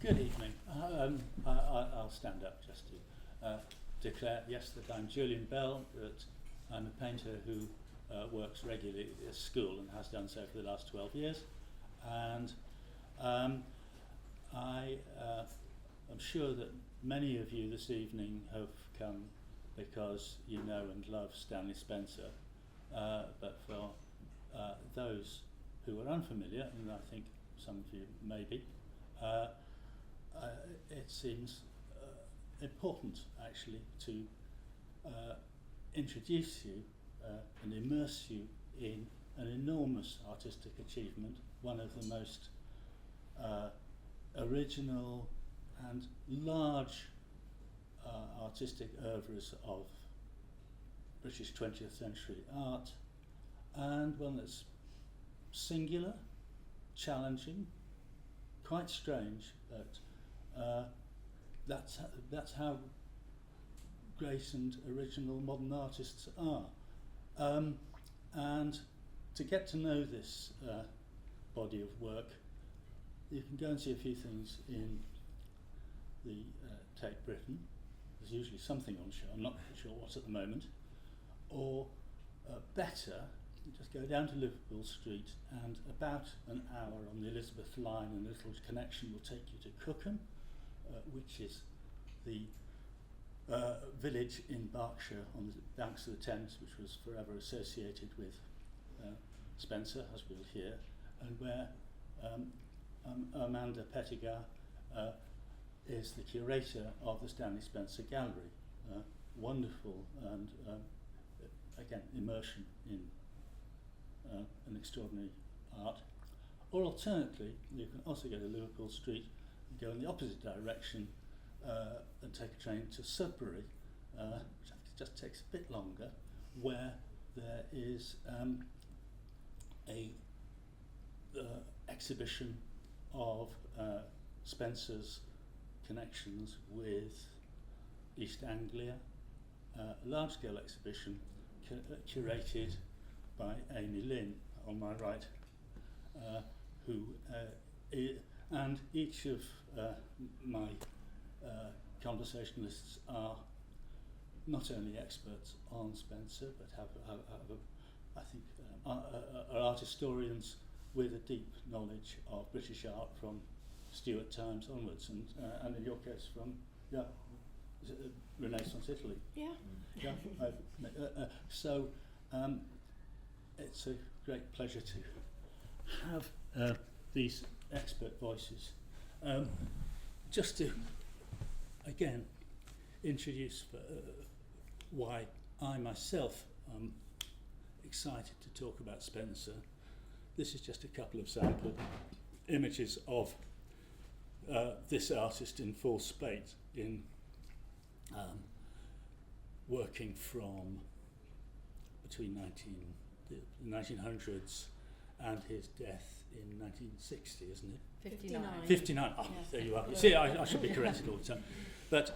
Good evening. I'll stand up just to declare, yes, that I'm Julian Bell, that I'm a painter who works regularly at school and has done so for the last 12 years. And I am sure that many of you this evening have come because you know and love Stanley Spencer. But for those who are unfamiliar, and I think some of you may be, it seems important actually to introduce you and immerse you in an enormous artistic achievement, one of the most original and large artistic oeuvres of British 20th century art, and one that's singular, challenging, quite strange, but that's how great and original modern artists are. And to get to know this body of work, you can go and see a few things in the Tate Britain. There's usually something on show, I'm not sure what at the moment. Or better, you just go down to Liverpool Street, and about an hour on the Elizabeth line and a little connection will take you to Cookham, which is the village in Berkshire on the banks of the Thames, which was forever associated with Spencer, as we'll hear, and where Bradley Petitgas is the curator of the Stanley Spencer Gallery. Wonderful and again, immersion in an extraordinary art. Or alternatively, you can also go to Liverpool Street and go in the opposite direction and take a train to Sudbury, which just takes a bit longer, where there is a exhibition of Spencer's connections with East Anglia, a large-scale exhibition curated by Amy Lim on my right, and each of my conversationalists are not only experts on Spencer, but I think are art historians with a deep knowledge of British art from Stuart times onwards, and in your case from Renaissance Italy. Yeah. So it's a great pleasure to have these expert voices. Just to again introduce why I myself am excited to talk about Spencer. This is just a couple of sample images of this artist in full spate in working from between the 1900s and his death in 1960, isn't it? 59. Oh, yeah. There you are. You see, I should be corrected all the time. But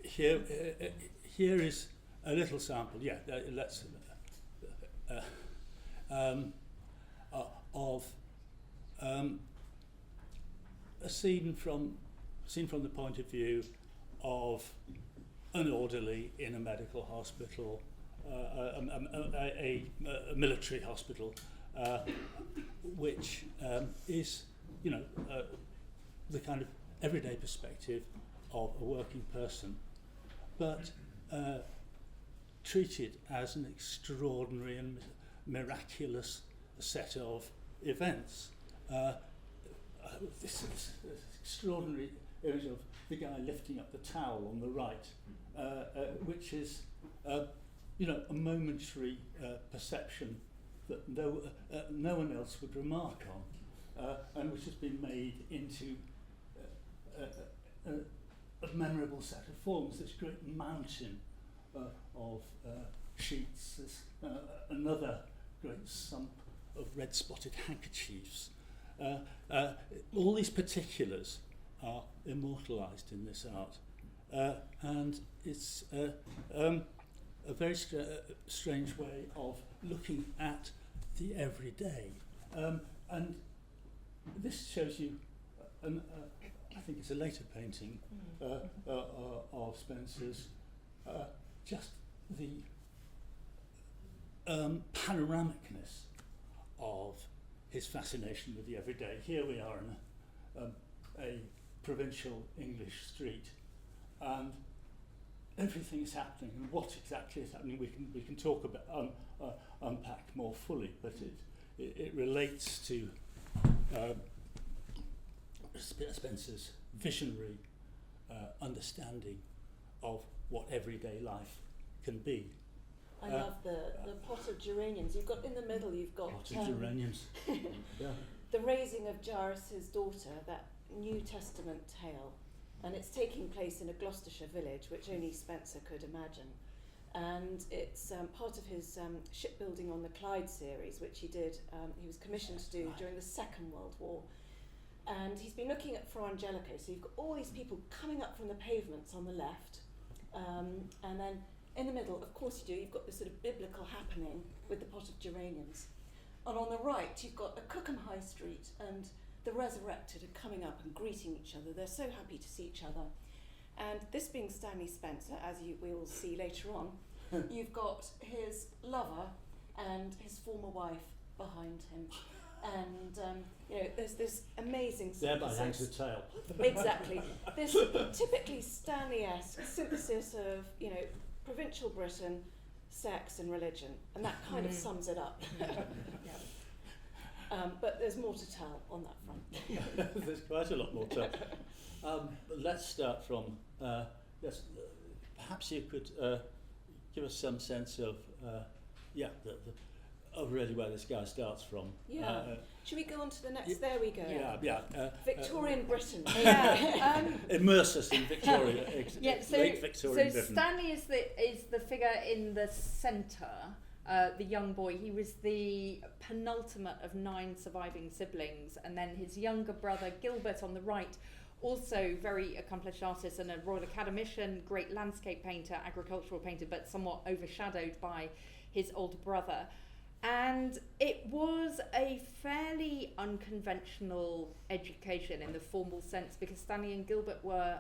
here is a little sample. Yeah, let's of a scene from the point of view of an orderly in a medical hospital, a military hospital, which is, the kind of everyday perspective of a working person, but treated as an extraordinary and miraculous set of events. This is an extraordinary image of the guy lifting up the towel on the right, which is, a momentary perception that no one else would remark on, and which has been made into a memorable set of forms. This great mountain of sheets, this another great sump of red-spotted handkerchiefs. All these particulars are immortalised in this art, and it's a very strange way of looking at the everyday. And this shows you and I think it's a later painting of Spencer's, just the panoramicness of his fascination with the everyday. Here we are in a provincial English street, and everything is happening, and what exactly is happening we can talk about, unpack more fully, but it relates to Spencer's visionary understanding of what everyday life can be. I love the pot of geraniums. You've got in the middle. You've got pot of geraniums. Yeah. The raising of Jairus' daughter, that New Testament tale, and it's taking place in a Gloucestershire village, which only Spencer could imagine. And it's part of his shipbuilding on the Clyde series, which he did. He was commissioned to do during the Second World War. And he's been looking at Fra Angelico, so you've got all these people coming up from the pavements on the left, and then in the middle, of course you do, you've got this sort of biblical happening with the pot of geraniums. And on the right, you've got the Cookham High Street, and the resurrected are coming up and greeting each other. They're so happy to see each other. And this being Stanley Spencer, as we will see later on, you've got his lover and his former wife behind him. And there's this amazing thereby hangs the tale. Exactly. This typically Stanley-esque synthesis of, provincial Britain, sex and religion, and that kind of sums it up. But there's more to tell on that front. There's quite a lot more to tell. Let's start from, perhaps you could give us some sense of, really where this guy starts from. Yeah. Should we go on to the next? There we go. Yeah. Victorian Britain. Immerse us in Victoria. Late Victorian Britain. So Stanley is the figure in the centre, the young boy. He was the penultimate of 9 surviving siblings, and then his younger brother Gilbert on the right, also very accomplished artist and a Royal Academician, great landscape painter, agricultural painter, but somewhat overshadowed by his older brother. And it was a fairly unconventional education in the formal sense, because Stanley and Gilbert were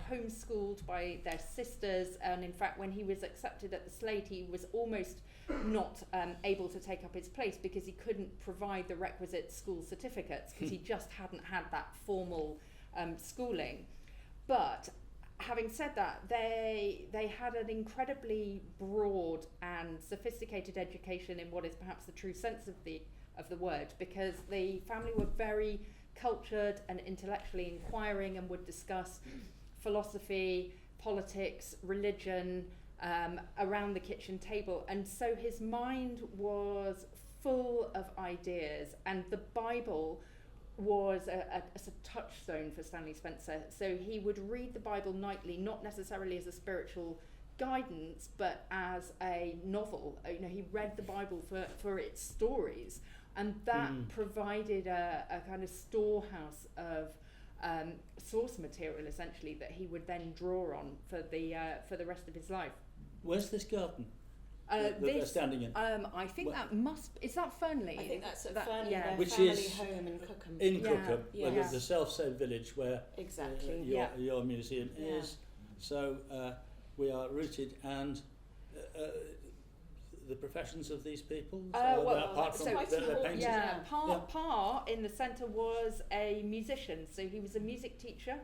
homeschooled by their sisters, and in fact when he was accepted at the Slade he was almost not able to take up his place because he couldn't provide the requisite school certificates because he just hadn't had that formal schooling. But having said that, they had an incredibly broad and sophisticated education in what is perhaps the true sense of the word, because the family were very cultured and intellectually inquiring and would discuss philosophy, politics, religion around the kitchen table. And so his mind was full of ideas, and the Bible was a touchstone for Stanley Spencer. So he would read the Bible nightly, not necessarily as a spiritual guidance, but as a novel. He read the Bible for its stories, and that provided a kind of storehouse of source material, essentially, that he would then draw on for the rest of his life. Where's this garden that they're standing in? I think is that Fernley? I think that's at Fernley, their which family is home in Cookham. In Cookham, where there's the self-same village where your museum is. So we are rooted, and the professions of these people. Apart from their paintings. Pa in the centre was a musician, so he was a music teacher.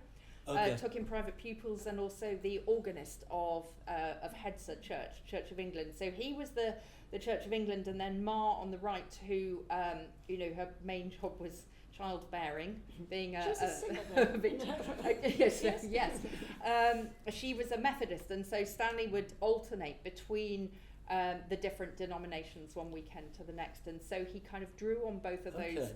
Took in private pupils, and also the organist of Headser Church of England. So he was the Church of England, and then Ma on the right, who her main job was childbearing, being yes. She was a Methodist, and so Stanley would alternate between the different denominations one weekend to the next, and so he kind of drew on both of those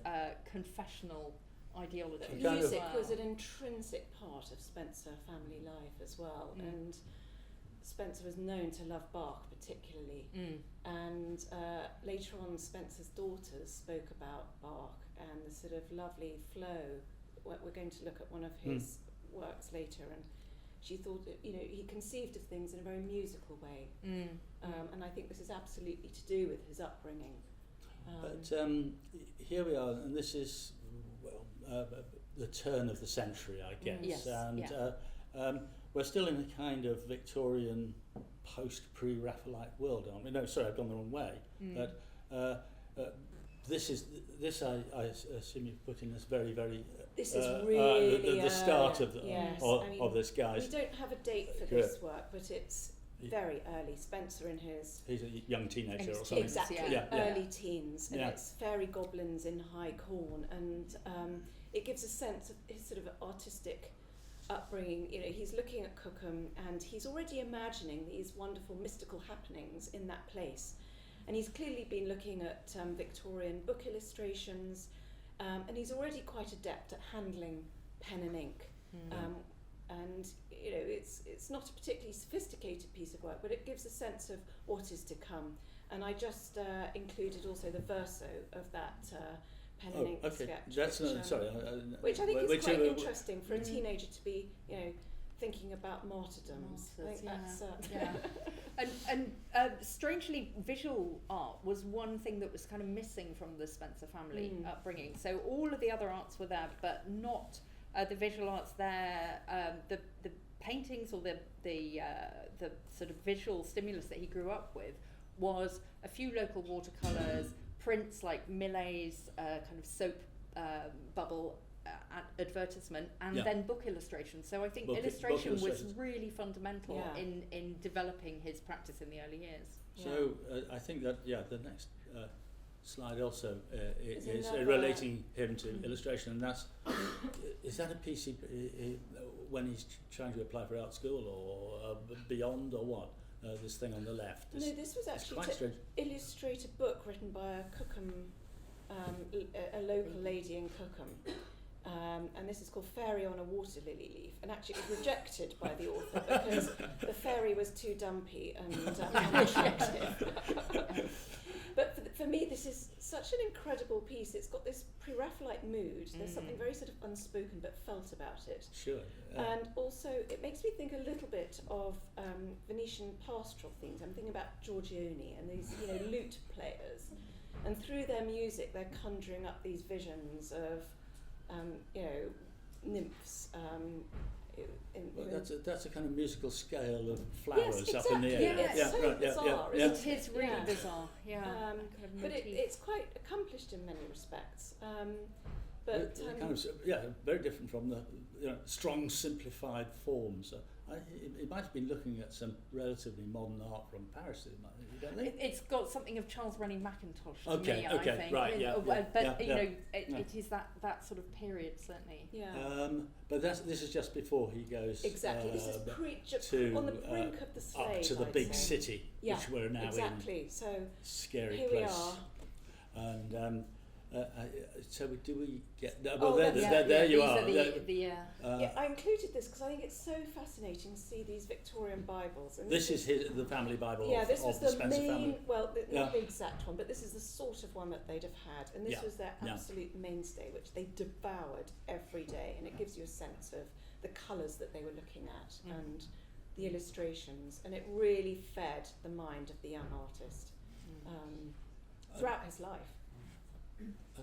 confessional ideology. Music was an intrinsic part of Spencer family life as well, and Spencer was known to love Bach particularly, and later on Spencer's daughters spoke about Bach and the sort of lovely flow. We're going to look at one of his works later, and she thought that, he conceived of things in a very musical way, and I think this is absolutely to do with his upbringing. But here we are, and this is the turn of the century, I guess. Yes, And yeah. we're still in a kind of Victorian post-pre-Raphaelite world, aren't we? No, sorry, I've gone the wrong way. But this I assume you've put in this very, very... This is really the start of, yes. of this guy's... We don't have a date for this work, but it's very early. Spencer in his... He's a young teenager or something. Exactly, early teens. And it's fairy goblins in high corn. And it gives a sense of his sort of artistic upbringing. You know, he's looking at Cookham and he's already imagining these wonderful mystical happenings in that place. And he's clearly been looking at Victorian book illustrations, and he's already quite adept at handling pen and ink. And you know, it's not a particularly sophisticated piece of work, but it gives a sense of what is to come. And I just included also the verso of that pen and ink sketch. That's which I think is quite interesting for a teenager to be, you know, thinking about martyrdoms. I think that's and strangely, visual art was one thing that was kind of missing from the Spencer family upbringing. So all of the other arts were there, but not the visual arts there. The paintings or the sort of visual stimulus that he grew up with was a few local watercolours, prints like Millet's kind of soap bubble advertisement, and then book illustration. So I think illustration was really fundamental in developing his practice in the early years. So I think that the next slide also is relating him to illustration, and that's is that a piece when he's trying to apply for art school or beyond, or what? This thing on the left. No, this was actually to illustrate a book written by a Cookham, a local lady in Cookham. And this is called Fairy on a Water Lily Leaf, and actually it was rejected by the author because the fairy was too dumpy and unattractive. But for me, this is such an incredible piece. It's got this pre-Raphaelite mood. There's something very sort of unspoken but felt about it. Sure. And also, it makes me think a little bit of Venetian pastoral themes. I'm thinking about Giorgione and these, you know, lute players. And through their music, they're conjuring up these visions of you know, nymphs. That's a kind of musical scale of flowers up in the air. It's so bizarre. It is really bizarre. But it's quite accomplished in many respects. But kind of very different from the strong simplified forms. He might have been looking at some relatively modern art from Paris. You don't think? It's got something of Charles Rennie Mackintosh to me, I think. Right, but you know, it is that sort of period, certainly. Yeah. But this is just before he goes. Exactly. This is on the brink of the slave. Up to the big city, which we're now in. Exactly. So scary here place. We are. And so do we get... there you are. I included this because I think it's so fascinating to see these Victorian Bibles. And this is the family Bible this was of the Spencer main, family. well, not the exact one, but this is the sort of one that they'd have had. And this was their absolute mainstay, which they devoured every day. And it gives you a sense of the colours that they were looking at and the illustrations. And it really fed the mind of the young artist throughout his life.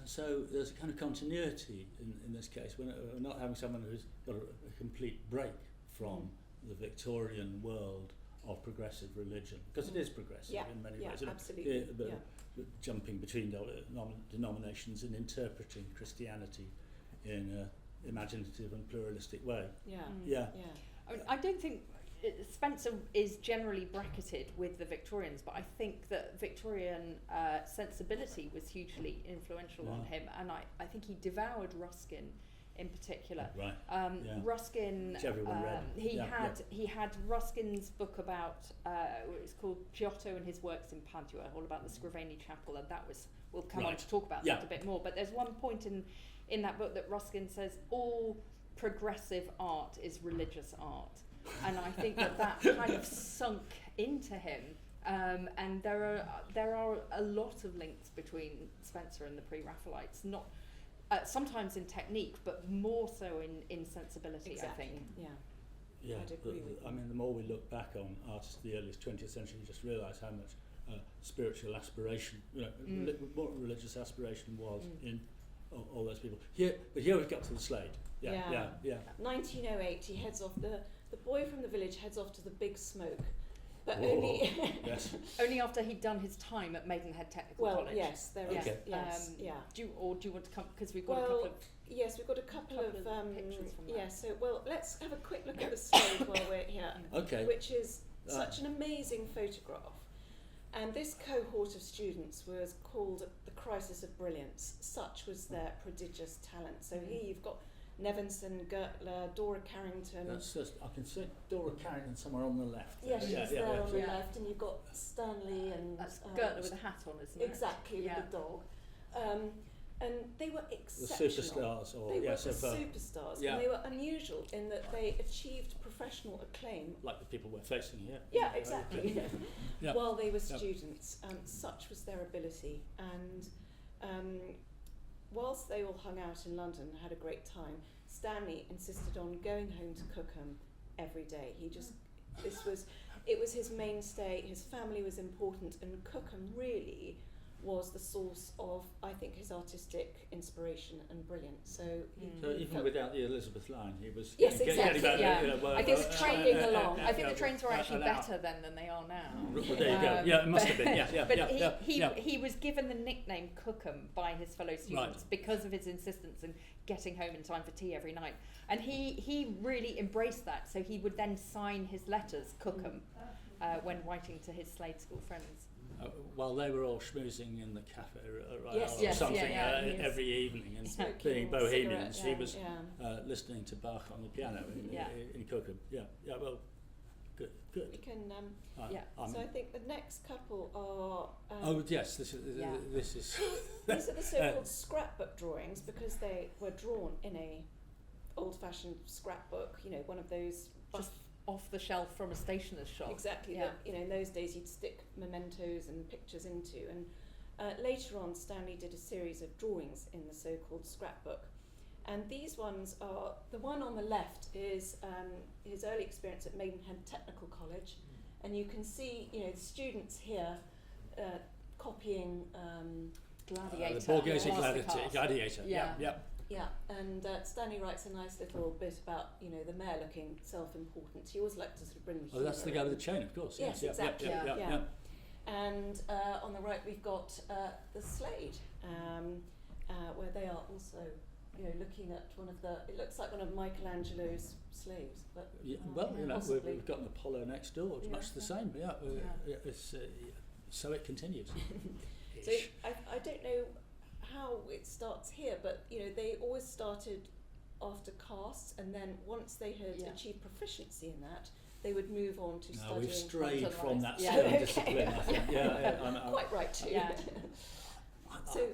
So there's a kind of continuity in this case. We're not having someone who's got a complete break from the Victorian world of progressive religion, because it is progressive in many ways. Absolutely. Jumping between denominations and interpreting Christianity in an imaginative and pluralistic way. I don't think Spencer is generally bracketed with the Victorians, but I think that Victorian sensibility was hugely influential on him, and I think he devoured Ruskin in particular. Right. Ruskin. Which everyone read. He had Ruskin's book about it's called Giotto and his works in Padua, all about the Scrivani Chapel, and that was we'll come on to talk about that a bit more. But there's one point in that book that Ruskin says all progressive art is religious art. And I think that kind of sunk into him, and there are a lot of links between Spencer and the pre-Raphaelites, not sometimes in technique, but more so in sensibility. Exactly. I think. Yeah, I'd agree with you. I mean, the more we look back on artists of the earliest 20th century, you just realise how much spiritual aspiration, more religious aspiration was in all those people. Here we've got to the Slade. Yeah. 1908, he heads off. The boy from the village heads off to the Big Smoke, but Whoa. only Only after he'd done his time at Maidenhead Technical well, College. yes, there is. Okay. Yes, Do you want to come, because we've got a Well, couple of yes, we've got a couple of pictures from that. yeah. So let's have a quick look at the Slade while we're here, Okay. which is such an amazing photograph. And this cohort of students was called the Crisis of Brilliance. Such was their prodigious talent. So here you've got Nevinson, Gertler, Dora Carrington. That's just, I can see Dora Carrington somewhere on the left. Yeah, she's there on the Yeah. left, and you've got Stanley and That's Gertler with a hat on, isn't it? exactly Yeah. with the dog. And they were The exceptional. superstars, or They were yes, superstars, yeah. and they were unusual in that they achieved professional acclaim. like the people we're facing here. Yeah, exactly. Yeah. While they were Yeah. students, such was their ability. And whilst they all hung out in London and had a great time, Stanley insisted on going home to Cookham every day. It was his mainstay. His family was important, and Cookham really was the source of, I think, his artistic inspiration and brilliance. So, So even without the Elizabeth line, he was Yes, getting exactly, about yeah. I think the train along. I think the trains were actually an hour. better then than they are now. Well, there you go. Yeah, it must have been. Yeah. But yeah. he was given the nickname Cookham by his fellow students because of his insistence in getting home in time for tea every night. And he really embraced that. So he would then sign his letters Cookham when writing to his Slade School friends. While they were all schmoozing in the cafe Yes, or yes, something yes. every evening and Smoking being bohemians, cigarette, he was yeah. listening to Bach on the piano in Cookham. Yeah, well, good. We can. I'm- So I think the next couple are. oh yes, this is These are the so-called scrapbook drawings because they were drawn in a old-fashioned scrapbook. You know, one of those. Just off the shelf from a stationer's shop. Exactly. Yeah. That, you know, in those days you'd stick mementos and pictures into. And later on, Stanley did a series of drawings in the so-called scrapbook. And these ones are, the one on the left is his early experience at Maidenhead Technical College. And you can see, you know, the students here copying Gladiator. the Borghese Masterclass. Gladiator. Yeah. Yeah, and Stanley writes a nice little bit about, you know, the mayor looking self-important. He always liked to sort of bring the Oh, that's the humour guy with in. the chain, of course. Yes, Yeah, exactly. yeah. And on the right we've got the Slade, where they are also, you know, looking at one of the. It looks like one of Michelangelo's slaves, but Yeah, well, you know, possibly. we've got an Apollo next door. It's Yeah. much the same. It's, so it continues. So I don't know how it starts here, but you know, they always started after casts, and then once they had achieved proficiency in that, they would move on to No, studying. we've strayed quantum from that life. certain Yeah. discipline. I think. I'm Quite right too. Yeah. So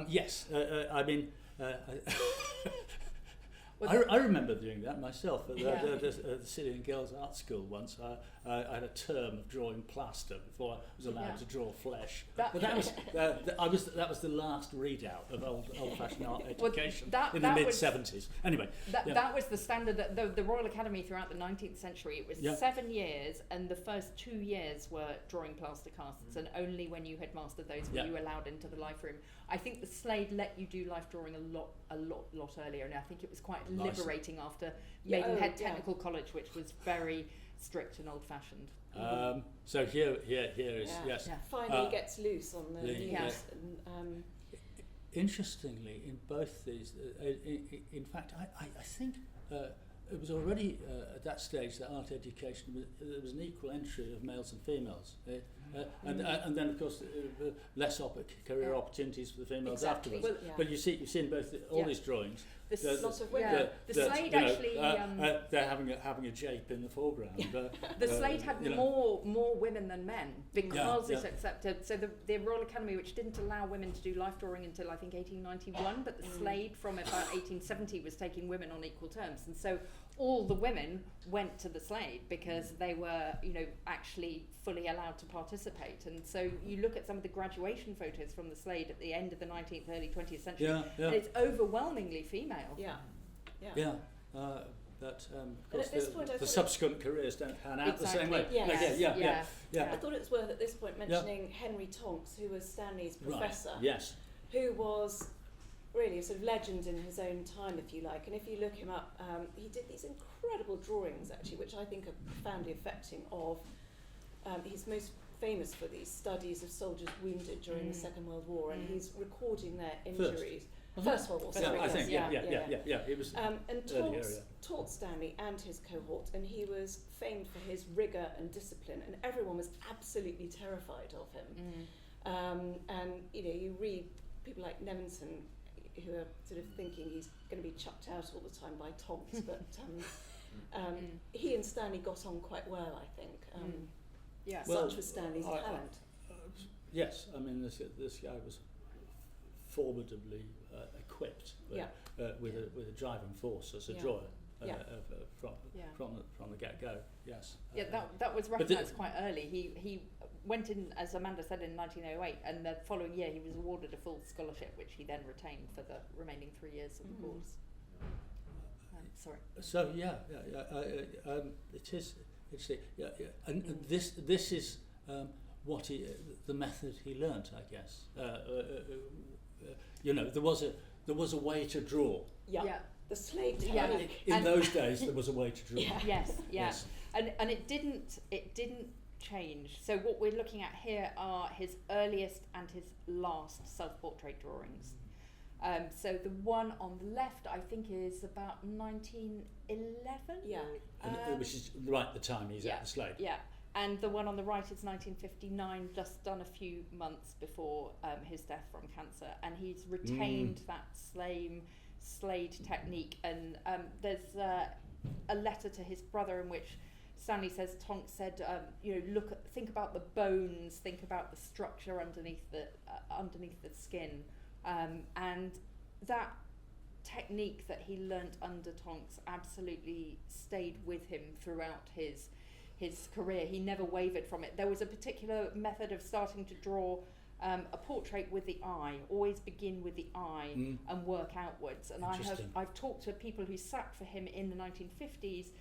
yes, I mean, I remember doing that myself at the City and Girls Art School once. I had a term of drawing plaster before I was allowed to draw flesh. But that was the last readout of old-fashioned art education in the mid-70s. Anyway, that was the standard. The Royal Academy throughout the 19th century, it was 7 years, and the first 2 years were drawing plaster casts, and only when you had mastered those were you allowed into the life room. I think the Slade let you do life drawing a lot earlier, and I think it was quite liberating after Maidenhead Technical College, which was very strict and old-fashioned. So here is finally gets loose on the news. Yeah. And, interestingly, in both these, in fact, I think it was already at that stage that art education there was an equal entry of males and females, and then of course less career opportunities for the females afterwards. Well, but you see in both all these drawings. Lots of women. The Slade actually. They're having a jape in the foreground. The Slade had more women than men because it's accepted. So the Royal Academy, which didn't allow women to do life drawing until I think 1891, but the Slade from about 1870 was taking women on equal terms, and so all the women went to the Slade because they were, you know, actually fully allowed to participate. And so you look at some of the graduation photos from the Slade at the end of the 19th, early 20th century, and it's overwhelmingly female. But of And course at this point, the subsequent careers don't pan out the same way. Yes. Yeah. I thought it was worth at this point mentioning Henry Tonks, who was Stanley's professor, Right. Yes. who was really a sort of legend in his own time, if you like. And if you look him up, he did these incredible drawings, actually, which I think are profoundly affecting of... he's most famous for these studies of soldiers wounded during the Second World War, and he's recording their injuries. First World War, sorry. I think, yeah. It was and taught Stanley and his cohort, and he was famed for his rigour and discipline, and everyone was absolutely terrified of him. And you read people like Nevinson, who are sort of thinking he's going to be chucked out all the time by Tonks, but he and Stanley got on quite well, I think. Such was Stanley's talent. Yes, I mean this guy was formidably equipped with a driving force as a drawer from the get-go. Yes. Yeah, that was recognised quite early. He went in, as Amanda said, in 1908, and the following year he was awarded a full scholarship, which he then retained for the remaining 3 years of the course. Sorry. So it is interesting. And this is what the method he learnt, I guess. There was a way to draw. Yeah. The slate technique. In those days, there was a way to draw. Yes. And it didn't change. So what we're looking at here are his earliest and his last self-portrait drawings. So the one on the left, I think, is about 1911. Yeah. Which is right at the time he's at the Slade. Yeah. And the one on the right is 1959, just done a few months before his death from cancer. And he's retained that Slade technique. And there's a letter to his brother in which Stanley says, Tonks said, think about the bones, think about the structure underneath the skin. And that technique that he learnt under Tonks absolutely stayed with him throughout his career. He never wavered from it. There was a particular method of starting to draw a portrait with the eye. Always begin with the eye and work outwards. And I've talked to people who sat for him in the 1950s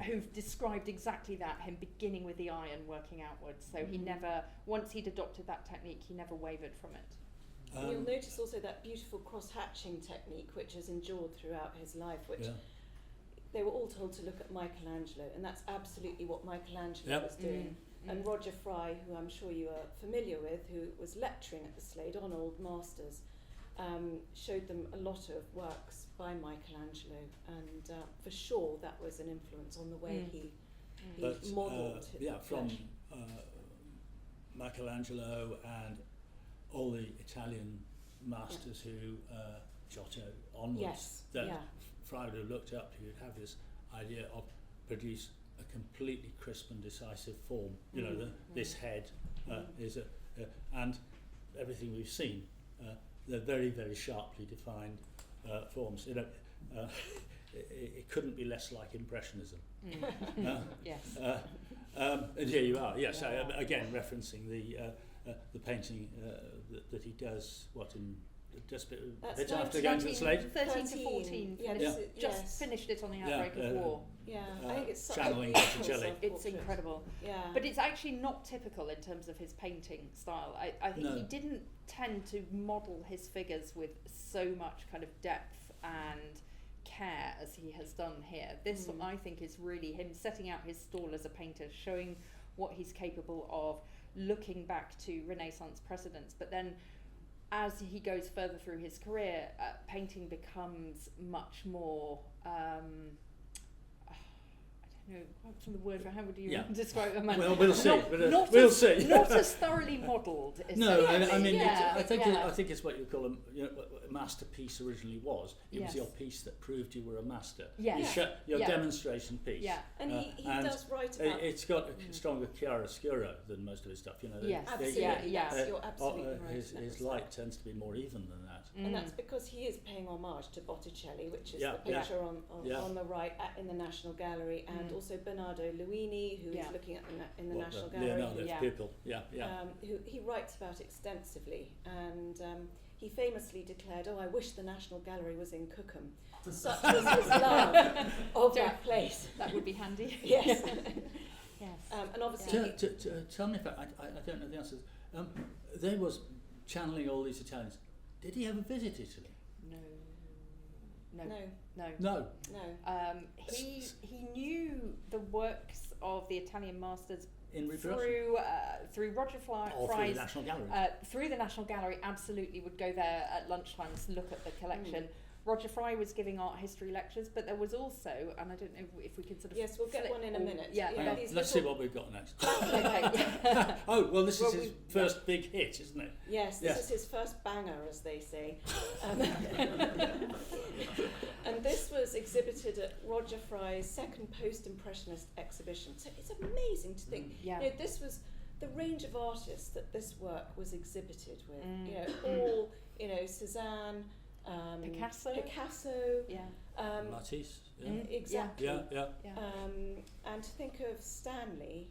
who've described exactly that, him beginning with the eye and working outwards. So he never, once he'd adopted that technique, he never wavered from it. You'll notice also that beautiful cross-hatching technique which has endured throughout his life, which they were all told to look at Michelangelo, and that's absolutely what Michelangelo was doing. And Roger Fry, who I'm sure you are familiar with, who was lecturing at the Slade on Old Masters, showed them a lot of works by Michelangelo, and for sure that was an influence on the way he modelled from Michelangelo and all the Italian masters who Giotto onwards, Fry would have looked up, he would have this idea of produce a completely crisp and decisive form. This head is and everything we've seen, they're very, very sharply defined forms. It couldn't be less like Impressionism. Yes. And here you are. Yes, again referencing the painting that he does. Just a bit after going to the Slade? 13 to 14, just finished it on the outbreak of war. I think it's such channeling a beautiful Botticelli. It's incredible. But it's actually not typical in terms of his painting style. I think he didn't tend to model his figures with so much kind of depth and care as he has done here. This, I think, is really him setting out his stall as a painter, showing what he's capable of, looking back to Renaissance precedents, but then as he goes further through his career, painting becomes much more, I don't know, what's the word for how would you describe a man? Well, we'll see. We'll see. Not as thoroughly modelled. No, I mean, I think it's what you call a masterpiece originally was. It was your piece that proved you were a master. Your demonstration piece. Yeah, and he does write about... It's got a stronger chiaroscuro than most of his stuff. Absolutely, you're absolutely right. His light tends to be more even than that. And that's because he is paying homage to Botticelli, which is the picture on the right in the National Gallery, and also Bernardo Luini, who is looking at in the National Gallery. Leonardo's pupil, who he writes about extensively, and he famously declared, "Oh, I wish the National Gallery was in Cookham." Such was his love of that place. That would be handy. Yes. Yes. And obviously, tell me if I don't know the answers. They was channeling all these Italians. Did he ever visit Italy? No. He knew the works of the Italian masters In through Roger Fry's through the National Gallery. Through the National Gallery, absolutely would go there at lunchtime to look at the collection. Roger Fry was giving art history lectures, but there was also, and I don't know if we can sort of... Yes, we'll get one in a minute. Let's see what we've got next. Okay. Oh, well, this is his first big hit, isn't it? Yes, this is his first banger, as they say. And this was exhibited at Roger Fry's second post-impressionist exhibition. So it's amazing to think, this was the range of artists that this work was exhibited with. All, Cézanne, Picasso, Matisse, exactly. And to think of Stanley.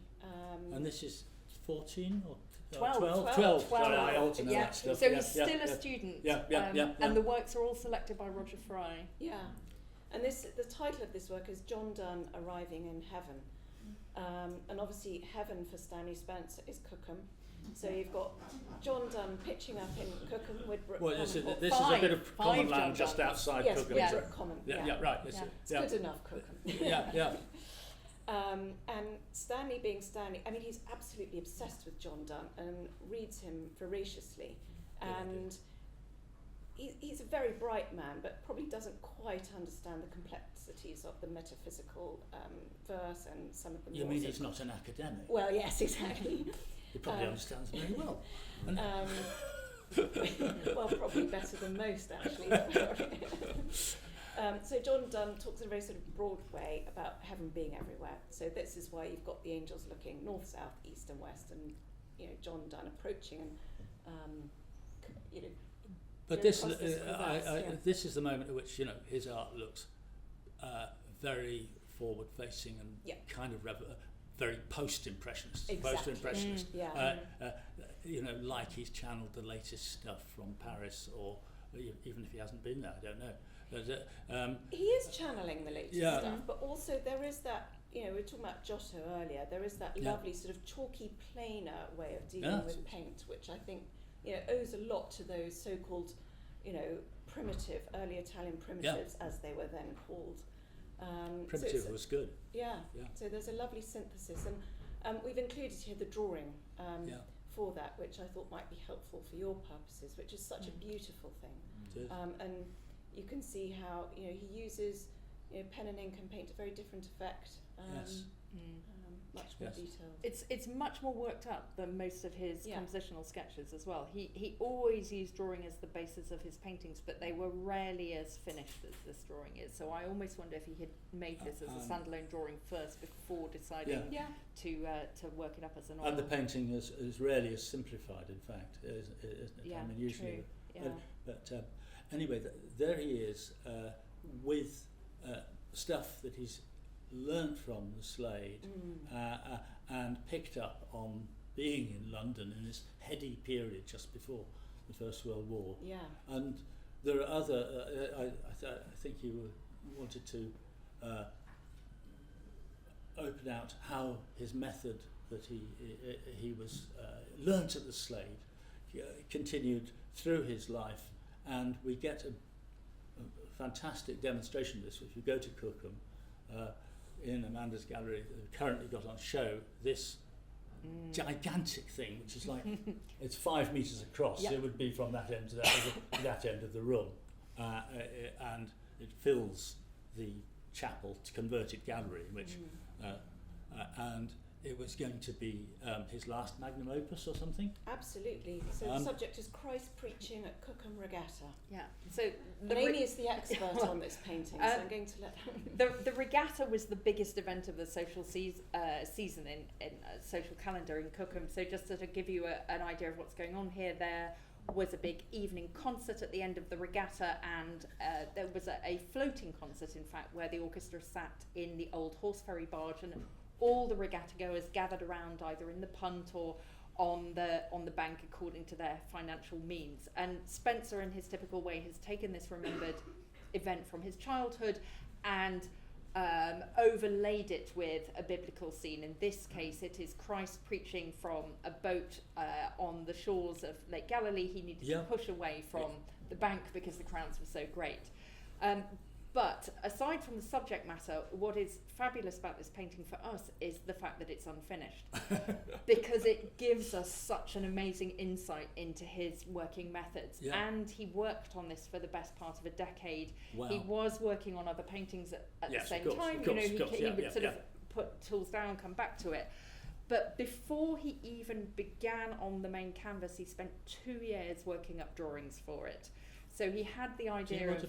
And this is 14 or 12. Sorry, I ought to know that stuff. So he's still a student. And the works are all selected by Roger Fry. Yeah, and the title of this work is John Donne Arriving in Heaven, and obviously heaven for Stanley Spencer is Cookham. So you've got John Donne pitching up in Cookham, Woodbrook. Well, this is a bit of common land just outside Cookham. Yes, Woodbrook Common. Right. It's good enough, Cookham. And Stanley being Stanley, I mean, he's absolutely obsessed with John Donne and reads him voraciously. And he's a very bright man, but probably doesn't quite understand the complexities of the metaphysical verse and some of the You mean he's not an academic? Well, yes, exactly. He probably understands very well. Well, probably better than most, actually. So John Donne talks in a very sort of broad way about heaven being everywhere. So this is why you've got the angels looking north, south, east and west, and John Donne approaching and But this is the moment at which his art looks very forward-facing and kind of very post-impressionist. Exactly. Post-impressionist. Like he's channeled the latest stuff from Paris, or even if he hasn't been there, I don't know. But, he is channeling the latest stuff, but also there is that, we were talking about Giotto earlier, there is that lovely sort of chalky, plainer way of dealing with paint, which I think owes a lot to those so-called, primitive, early Italian primitives, as they were then called. Primitive was good. So there's a lovely synthesis, and we've included here the drawing for that, which I thought might be helpful for your purposes, which is such a beautiful thing. And you can see how he uses pen and ink and paint a very different effect. Much more detailed. It's much more worked up than most of his compositional sketches as well. He always used drawing as the basis of his paintings, but they were rarely as finished as this drawing is. So I almost wonder if he had made this as a standalone drawing first before deciding to work it up as an oil. And the painting is rarely as simplified, in fact, isn't it? Yeah, I mean, usually. True. But anyway, there he is with stuff that he's learnt from the Slade and picked up on being in London in this heady period just before the First World War. And there are other, I think you wanted to open out how his method that he was learnt at the Slade continued through his life, and we get a fantastic demonstration of this if you go to Cookham. In Amanda's gallery, they've currently got on show this gigantic thing, which is like it's 5 meters across. It would be from that end to that end of the room, and it fills the chapel, converted gallery, which and it was going to be his last magnum opus or something. Absolutely. So the subject is Christ preaching at Cookham Regatta. So Amy is the expert on this painting, so I'm going to let her. The regatta was the biggest event of the social season in social calendar in Cookham. So just to give you an idea of what's going on here, there was a big evening concert at the end of the regatta, and there was a floating concert, in fact, where the orchestra sat in the old horse ferry barge, and all the regatta goers gathered around either in the punt or on the bank according to their financial means. And Spencer, in his typical way, has taken this remembered event from his childhood and overlaid it with a biblical scene. In this case, it is Christ preaching from a boat on the shores of Lake Galilee. He needed to push away from the bank because the crowds were so great. But aside from the subject matter, what is fabulous about this painting for us is the fact that it's unfinished. Because it gives us such an amazing insight into his working methods. Yeah. And he worked on this for the best part of a decade. Wow. He was working on other paintings at Yes, the same of course, time. of course, He would sort of put tools down, come back to it. But before he even began on the main canvas, he spent 2 years working up drawings for it. So he had the idea of...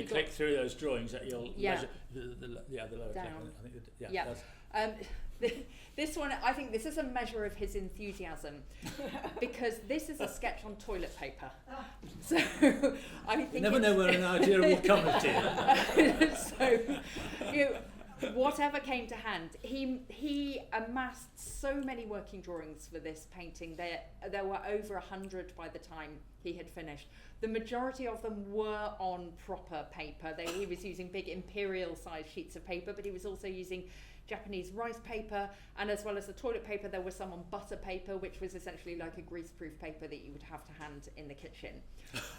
click through those drawings that you'll measure the lower down. Click, I think this one, I think this is a measure of his enthusiasm, because this is a sketch on toilet paper. So I think you never know where an idea will come to. So, whatever came to hand, he amassed so many working drawings for this painting. There were over 100 by the time he had finished. The majority of them were on proper paper. He was using big imperial-sized sheets of paper, but he was also using Japanese rice paper, and as well as the toilet paper, there was some on butter paper, which was essentially like a greaseproof paper that you would have to hand in the kitchen.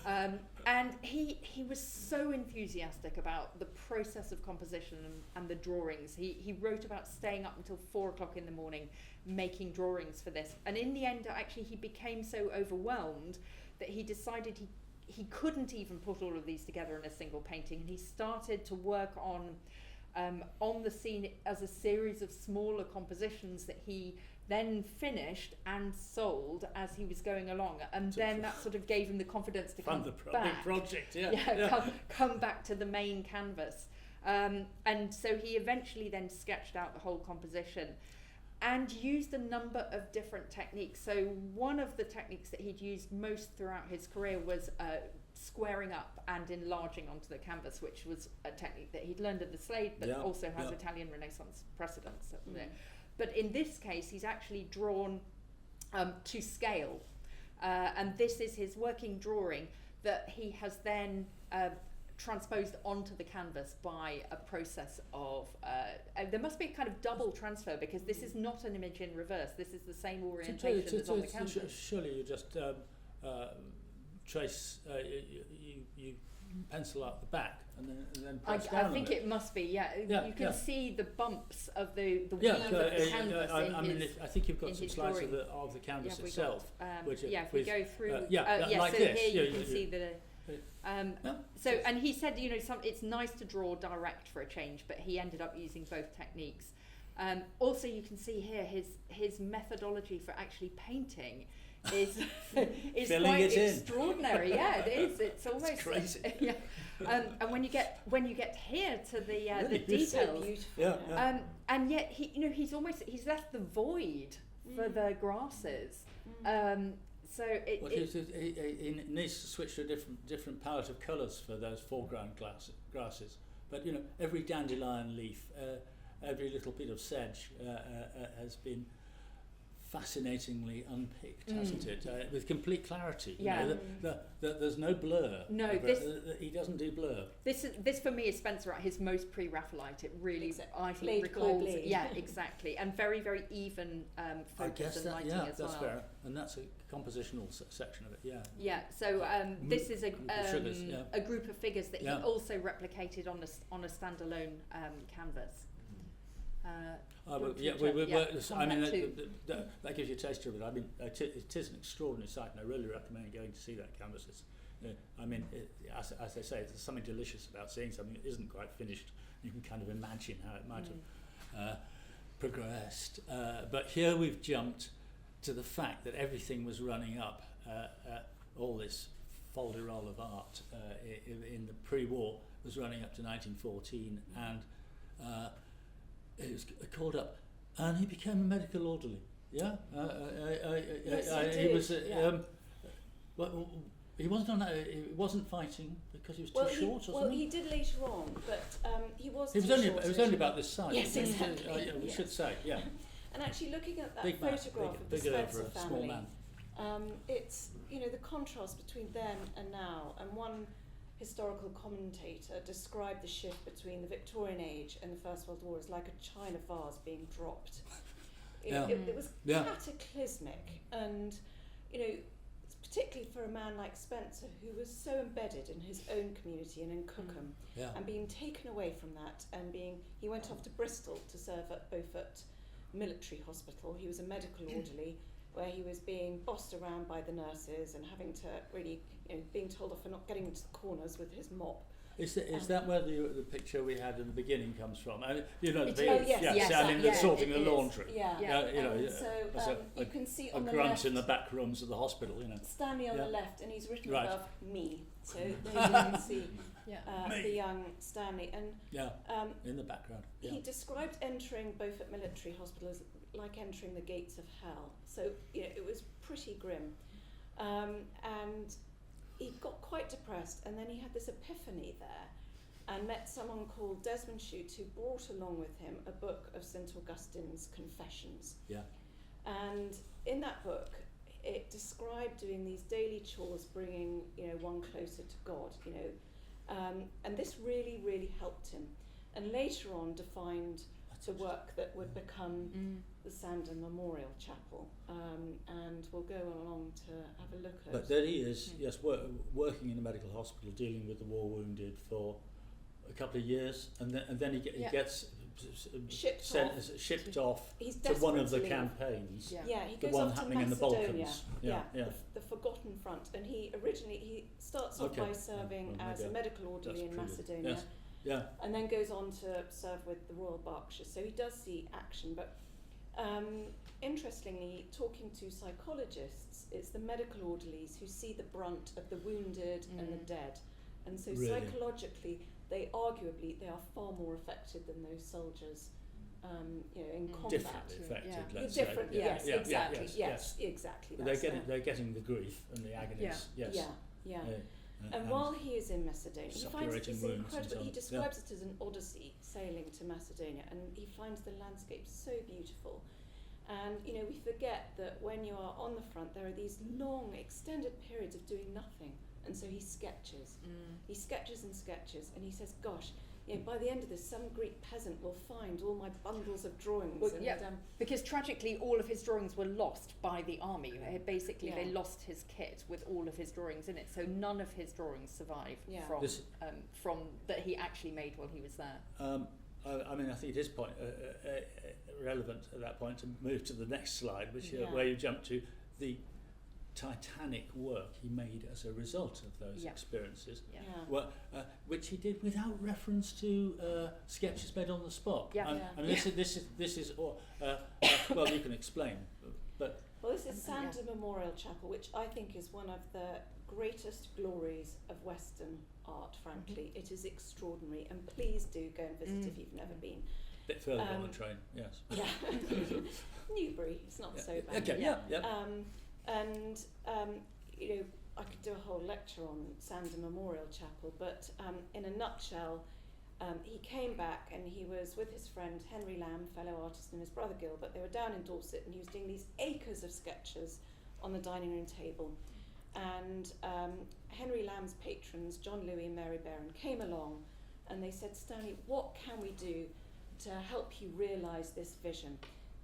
And he was so enthusiastic about the process of composition and the drawings. He wrote about staying up until 4 o'clock in the morning making drawings for this. And in the end, actually, he became so overwhelmed that he decided he couldn't even put all of these together in a single painting, and he started to work on the scene as a series of smaller compositions that he then finished and sold as he was going along, and then that sort of gave him the confidence to come back. Project, come back to the main canvas, and so he eventually then sketched out the whole composition and used a number of different techniques. So one of the techniques that he'd used most throughout his career was squaring up and enlarging onto the canvas, which was a technique that he'd learned at the Slade, but also has Italian Renaissance precedents. But in this case, he's actually drawn to scale, and this is his working drawing that he has then transposed onto the canvas by a process of there must be a kind of double transfer, because this is not an image in reverse. This is the same orientation as on the canvas. Surely you just trace, you pencil out the back and then press down. I think it must be, you can see the bumps of the weave of the canvas I think you've got some slides of the canvas itself. If we go through, like so this. Here you can see the. And he said, it's nice to draw direct for a change, but he ended up using both techniques. Also, you can see here his methodology for actually painting is quite extraordinary. Yeah, it is. It's almost it's crazy. And when you get here to the details, so beautiful. and yet he's left the void for the grasses. So he needs to switch to a different palette of colours for those foreground grasses. But every dandelion leaf, every little bit of sedge has been fascinatingly unpicked, hasn't it? With complete clarity. There's no blur. No, he doesn't do blur. This for me is Spencer at his most pre-Raphaelite. It really, I think, blade recalls. by blade. Yeah, exactly, and very, very even focus and lighting as that's well. fair, and that's a compositional section of it. Yeah. So this is sugars, a group of figures that he also replicated on a standalone canvas. That gives you a taste of it. I mean, it is an extraordinary sight, and I really recommend going to see that canvas. As I say, there's something delicious about seeing something that isn't quite finished. You can kind of imagine how it might have progressed. But here we've jumped to the fact that everything was running up, all this folderol of art in the pre-war was running up to 1914, and it was called up, and he became a medical orderly. Yes, he did. He was. He wasn't fighting because he was too short, or something. Well, he did later on, but he was. It was only about this size. Yes, exactly. We should say, And actually, looking at that big photograph of the Spencer for a family, small man. it's the contrast between then and now. And one historical commentator described the shift between the Victorian age and the First World War as like a china vase being dropped. It was cataclysmic, and particularly for a man like Spencer, who was so embedded in his own community and in Cookham, Yeah. and being taken away from that, and he went off to Bristol to serve at Beaufort Military Hospital. He was a medical orderly, where he was being bossed around by the nurses and having to really, being told off for not getting into the corners with his mop. Is that where the picture we had in the beginning comes from? I mean, the yes, standing yeah, sorting it the is. laundry. Yeah. And so as you can see a on the grunt left, in the back rooms of the hospital, Stanley on Yeah. the left, and he's written Right. above me. So there you can see Yeah. the young Stanley. And in the background. Yeah. he described entering Beaufort Military Hospital as like entering the gates of hell. So it was pretty grim. And he got quite depressed, and then he had this epiphany there, and met someone called Desmond Shute, who brought along with him a book of St. Augustine's Confessions. Yeah. And in that book, it described doing these daily chores, bringing one closer to God. And this really, really helped him. And later on, defined the work that would become the Sandham Memorial Chapel. And we'll go along to have a look at. But there he is, yes, working in a medical hospital, dealing with the war wounded for a couple of years, and then he gets shipped off He's to one of the desperate to leave. campaigns. Yeah, he The goes one off to happening in the Macedonia. Balkans. The Forgotten Front. And he starts off by serving as a medical orderly in Macedonia. Yes. Yeah. And then goes on to serve with the Royal Berkshire. So he does see action. But interestingly, talking to psychologists, it's the medical orderlies who see the brunt of the wounded and the dead. And so Really? Psychologically, they are far more affected than those soldiers in combat. Differently affected, Yeah. let's Different, say. yes, exactly. Yes. Exactly. But that's they're getting the grief and the agonies. Yes. Yeah. And while he is in Macedonia, he finds it suppurating wounds and incredible. so on. He describes it as an odyssey, sailing to Macedonia, and he finds the landscape so beautiful. And we forget that when you are on the front, there are these long, extended periods of doing nothing. And so he sketches. He sketches and sketches, and he says, "Gosh, by the end of this, some Greek peasant will find all my bundles of drawings." Well, and, because tragically, all of his drawings were lost by the army. Basically, they lost his kit with all of his drawings in it, so none of his drawings survive from that he actually made while he was there. I mean, I think it is relevant at that point to move to the next slide, which where you jump to the titanic work he made as a result of those experiences, which he did without reference to sketches made on the spot. This is well, you can explain, but this is Sandham Memorial Chapel, which I think is one of the greatest glories of Western art. Frankly, it is extraordinary, and please do go and visit if you've never been. A bit further on the train, yes. Yeah, Newbury, it's not so bad. Okay, And I could do a whole lecture on Sandham Memorial Chapel, but in a nutshell, he came back and he was with his friend Henry Lamb, fellow artist, and his brother Gilbert. They were down in Dorset, and he was doing these acres of sketches on the dining room table. And Henry Lamb's patrons, John Louis and Mary Barron, came along, and they said, "Stanley, what can we do to help you realise this vision?"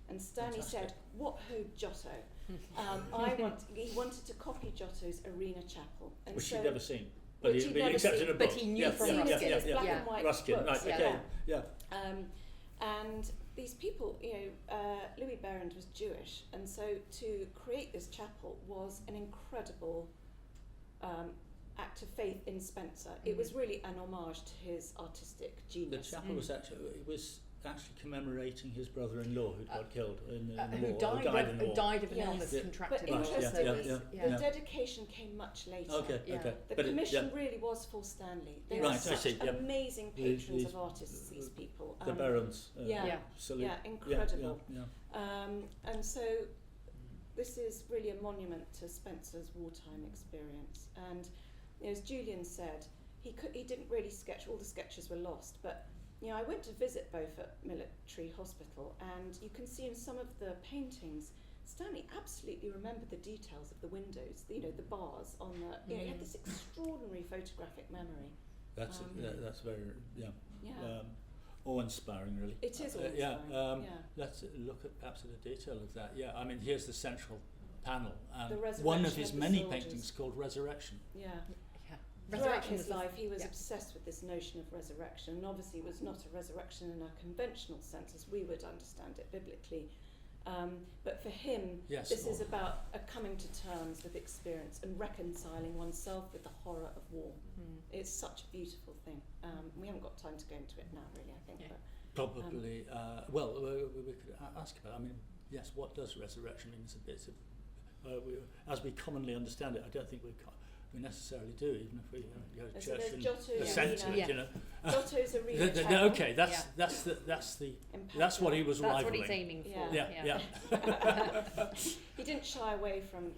And Stanley said, "What ho Giotto?" He wanted to copy Giotto's Arena Chapel, and which so, he'd never seen, but which he he'd never accepted seen, a book. but he knew from seen it Ruskin. in his black and white Ruskin, books. right? Okay, yeah. And these people, Louis Barron was Jewish, and so to create this chapel was an incredible act of faith in Spencer. It was really an homage to his artistic The genius. chapel was actually commemorating his brother-in-law who got killed in the Who war. died of an Yes. illness Yeah. contracted. But by interestingly, Yeah. the dedication came much later. Okay. The But commission really was for Stanley. They Right, are I such see, yeah. amazing patrons These- of artists, these people. the Barons. Salute. Incredible. Yeah. And so this is really a monument to Spencer's wartime experience. And as Julian said, he didn't really sketch. All the sketches were lost. But I went to visit Beaufort Military Hospital, and you can see in some of the paintings, Stanley absolutely remembered the details of the windows. The bars on the. He had this extraordinary photographic memory. That's very awe-inspiring, really. It is awe-inspiring. Let's look at perhaps at the detail of that. Yeah, I mean, here's the central panel, and The resurrection one of his of the many soldiers. paintings called Resurrection. Yeah. Yeah. Throughout his was- life, he was yeah. obsessed with this notion of resurrection, and obviously it was not a resurrection in a conventional sense as we would understand it biblically. But for him, Yes. this is about a coming to terms with experience and reconciling oneself with the horror of war. It's such a beautiful thing. We haven't got time to go into it now, really, I think. Yeah. But Probably, we could ask about, I mean, yes, what does resurrection mean? It's a bit of, as we commonly understand it, I don't think we necessarily do, even if we go to so church there's in Giotto, the yeah. centre, Yeah. you know. Giotto's Arena Chapel. Okay, that's what he was That's rivaling. what he's aiming for. Yeah. Yeah. He didn't shy away from,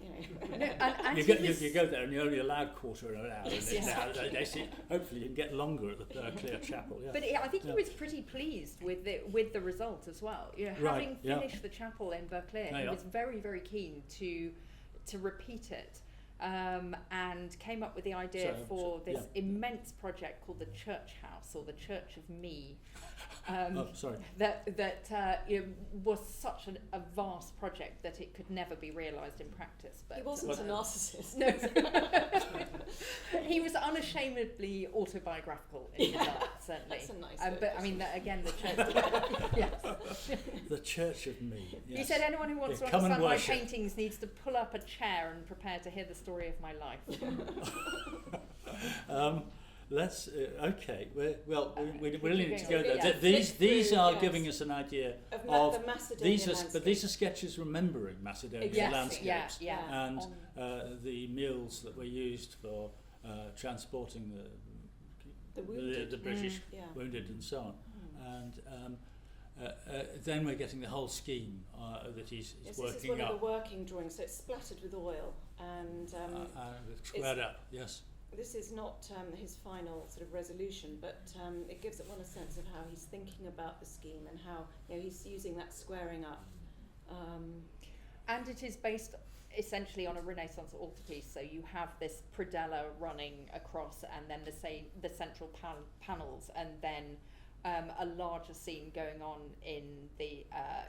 No, and You go there and you're only allowed quarter of an hour. Yes, and exactly. nowadays, hopefully you can get longer at the Clear Chapel. Yeah. But I think Yeah. he was pretty pleased with the result as well. You know, Right, having yeah. finished the chapel in Verclair, Yeah, he yeah. was very, very keen to repeat it, and came up with the idea for this immense project called the Church House, or the Church of Me. Sorry. That was such a vast project that it could never be realised in practice. But he wasn't a narcissist. No, he was unashamedly autobiographical in his art, certainly. That's a nice But word. I mean, again, the church. Yes. The Church of Me. Yes. He said anyone who wants Yeah, to come and understand my worship. paintings needs to pull up a chair and prepare to hear the story of my life. Let's okay. We really need to Keep go going. there. Yeah. These are Yes. giving us an idea Of of the Macedonian landscape. but these are sketches remembering Macedonian Yes, landscapes yeah. and the mules that were used for transporting The wounded. the British Yeah. wounded and so on. And then we're getting the whole scheme that he's Yes, this is working one of up. the working drawings, so it's splattered with oil, and Squared up, yes. this is not his final sort of resolution, but it gives one a sense of how he's thinking about the scheme and how he's using that squaring up. And it is based essentially on a Renaissance altarpiece, so you have this predella running across, and then the central panels, and then a larger scene going on in the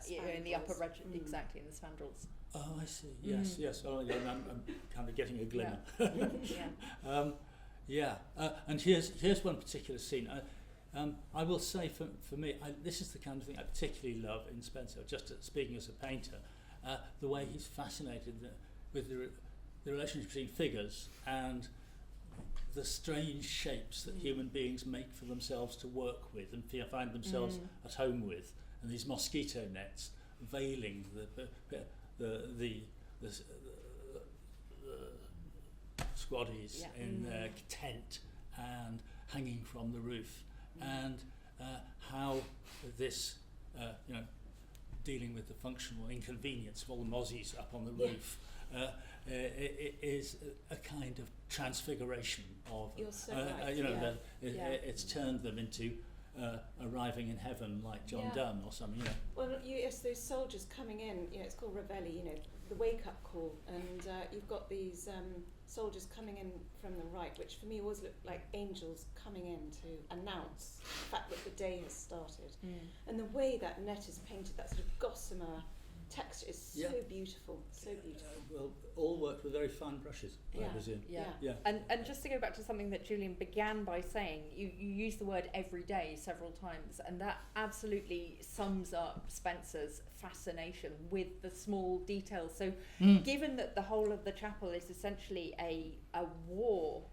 in the upper exactly in the spandrels. Oh, I see. Yes, yes. Oh, yeah, I'm kind of getting a glimmer. Yeah. And here's one particular scene. I will say for me, this is the kind of thing I particularly love in Spencer. Just speaking as a painter, the way he's fascinated with the relationship between figures and the strange shapes that human beings make for themselves to work with and find themselves at home with, and these mosquito nets veiling the squaddies in their tent and hanging from the roof, and how this dealing with the functional inconvenience of all the mozzies up on the roof it is a kind of transfiguration of You're so right, it's turned them into arriving in heaven like John Donne or something. Well, yes, those soldiers coming in, it's called Revelli, the wake-up call, and you've got these soldiers coming in from the right, which for me always looked like angels coming in to announce the fact that the day has started. And the way that net is painted, that sort of gossamer texture is so beautiful, so beautiful. Well, all worked with very fine brushes, I presume. Yeah. And just to go back to something that Julian began by saying, you use the word every day several times, and that absolutely sums up Spencer's fascination with the small details. So given that the whole of the chapel is essentially a war,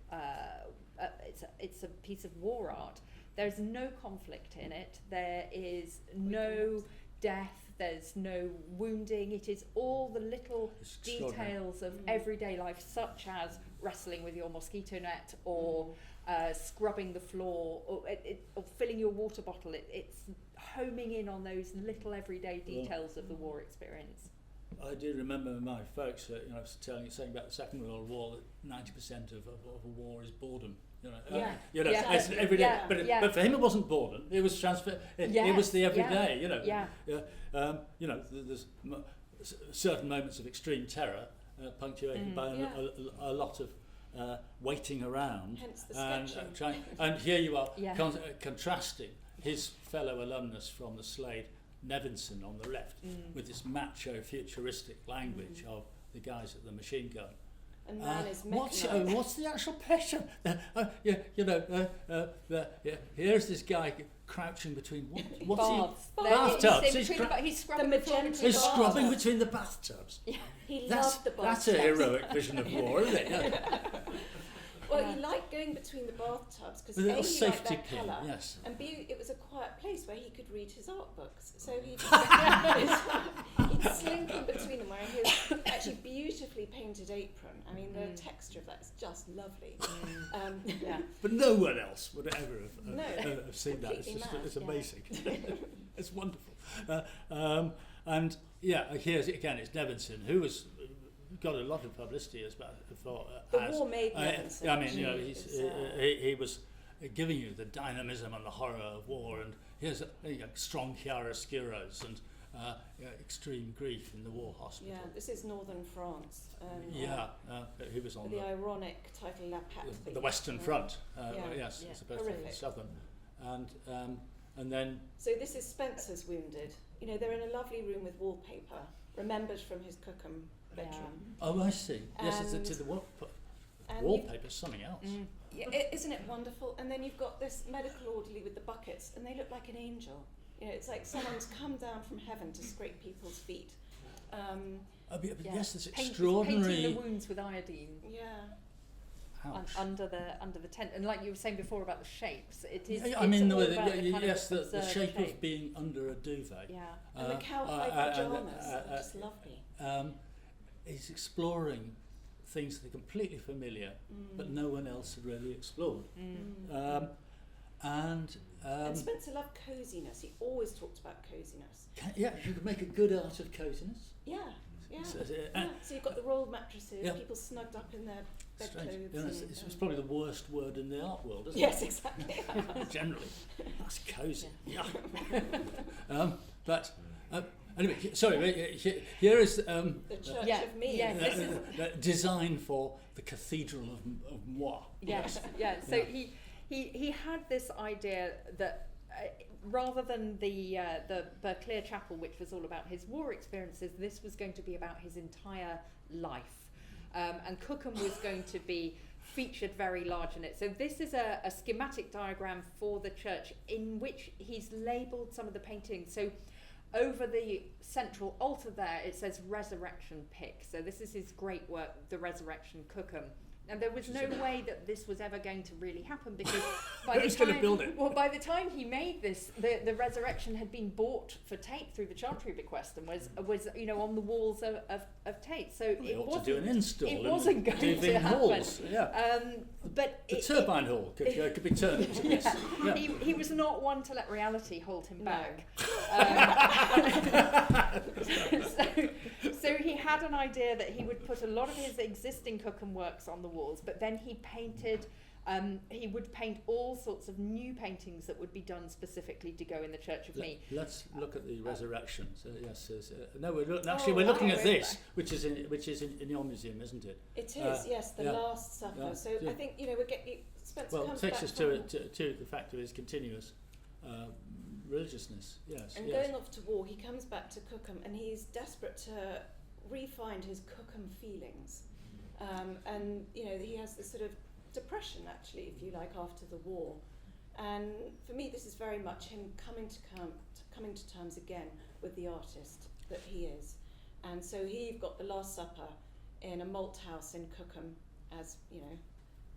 it's a piece of war art, there's no conflict in it, there is no death, there's no wounding, it is all the little details of everyday life, such as wrestling with your mosquito net, or scrubbing the floor, or filling your water bottle. It's homing in on those little everyday details of the war experience. I do remember my folks, saying about the Second World War that 90% of a war is boredom. It's every day. But for him, it wasn't boredom. It was transfer. It was the everyday. There's certain moments of extreme terror, punctuated by a lot of waiting around. Hence the sketching. And here you are contrasting his fellow alumnus from the Slade, Nevinson, on the left, with this macho futuristic language of the guys at the machine gun. And man is What's mechanised. the actual picture? Here's this guy crouching between Baths. Bathtubs. He's scrubbing The the floor magenta between He's the scrubbing baths. between the bathtubs. He That's loved the that's a bathtubs. heroic vision of war, isn't it? Yeah. Well, he liked going between the bathtubs because With a A, little he liked safety their pin, colour, yes. and B, it was a quiet place where he could read his art books. So he'd slink in between them wearing his actually beautifully painted apron. I mean, the texture of that is just lovely. Yeah. But no one else would ever No, have seen that. It's completely just mad, it's yeah. amazing. It's wonderful. And yeah, here's again. It's Nevinson, who has got a lot of publicity as for The war made Nevinson. I mean, you know, It's, he was giving you the dynamism and the horror of war, and here's strong chiaroscuros and extreme grief in the war hospital. Yeah, this is northern France. He was on The ironic title La Patrie. the Western Front. Yeah, Yes, yeah. as opposed to Horrific. the southern, and then So this is Spencer's wounded. You know, they're in a lovely room with wallpaper, remembered from his Cookham bedroom. oh, I see. Yes, it's And- to the And wallpaper's something else. Yeah, isn't it wonderful? And then you've got this medical orderly with the buckets, and they look like an angel. You know, it's like someone's come down from heaven to scrape people's feet. Yes, this Painting extraordinary. the wounds with iodine Yeah. Ouch. under the tent, and like you were saying before about the shapes, it is. I mean, it's all about the kind yes, of the absurd shape of being under a duvet. Yeah. And the cowhide pyjamas are just lovely. He's exploring things that are completely familiar, but no one else had really explored. And Spencer loved coziness. He always talked about coziness. You could make a good art of coziness. Yeah, yeah. So, Yeah. So you've got the rolled mattresses, Yeah. people snugged up in their strange. bedclothes. You know, it's probably the worst word in the art world, isn't Yes, it? exactly. Generally, that's cosy. Yeah. But anyway, sorry. Here is The Church Yeah, of Me. yeah. This is design for the Cathedral of Moi. Yes, yeah. So he had this idea that rather than the Berkeley Chapel, which was all about his war experiences, this was going to be about his entire life, and Cookham was going to be featured very large in it. So this is a schematic diagram for the church in which he's labelled some of the paintings. So over the central altar there, it says Resurrection Pick. So this is his great work, The Resurrection Cookham. And there was no way that this was ever going to really happen because by the Who's going to time, build it? well, by the time he made this, the resurrection had been bought for Tate through the Chantry bequest and was on the walls of Tate. So They it ought wasn't to do an install. it in wasn't going to Duveen happen. Halls. Yeah. But The turbine hall could be turned into this. Yeah. he was not one to let reality hold him No. back. So he had an idea that he would put a lot of his existing Cookham works on the walls, but then he would paint all sorts of new paintings that would be done specifically to go in the Church of Me. Let's look at the resurrection. So, yes, we're Oh, looking wow. at this, which is in your museum, isn't it? It is, yes, the yeah. Last Supper. Yeah. So Yeah. I think, we're getting Spencer Well, it comes takes back us to the fact of his continuous religiousness. Yes. and yes. going off to war, he comes back to Cookham and he's desperate to re-find his Cookham feelings. And he has this sort of depression, actually, if you like, after the war. And for me, this is very much him coming to terms again with the artist that he is. And so you've got the Last Supper in a malt house in Cookham, as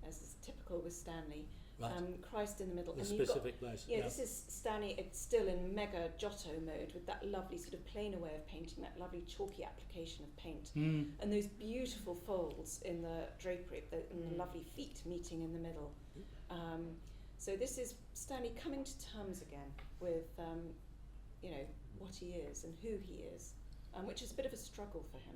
is typical with Stanley. Right. Christ in the middle. The and you've got, specific place. this is Stanley. It's still in mega Giotto mode with that lovely sort of plainer way of painting, that lovely chalky application of paint, and those beautiful folds in the drapery, and the lovely feet meeting in the middle. So this is Stanley coming to terms again with, what he is and who he is, which is a bit of a struggle for him.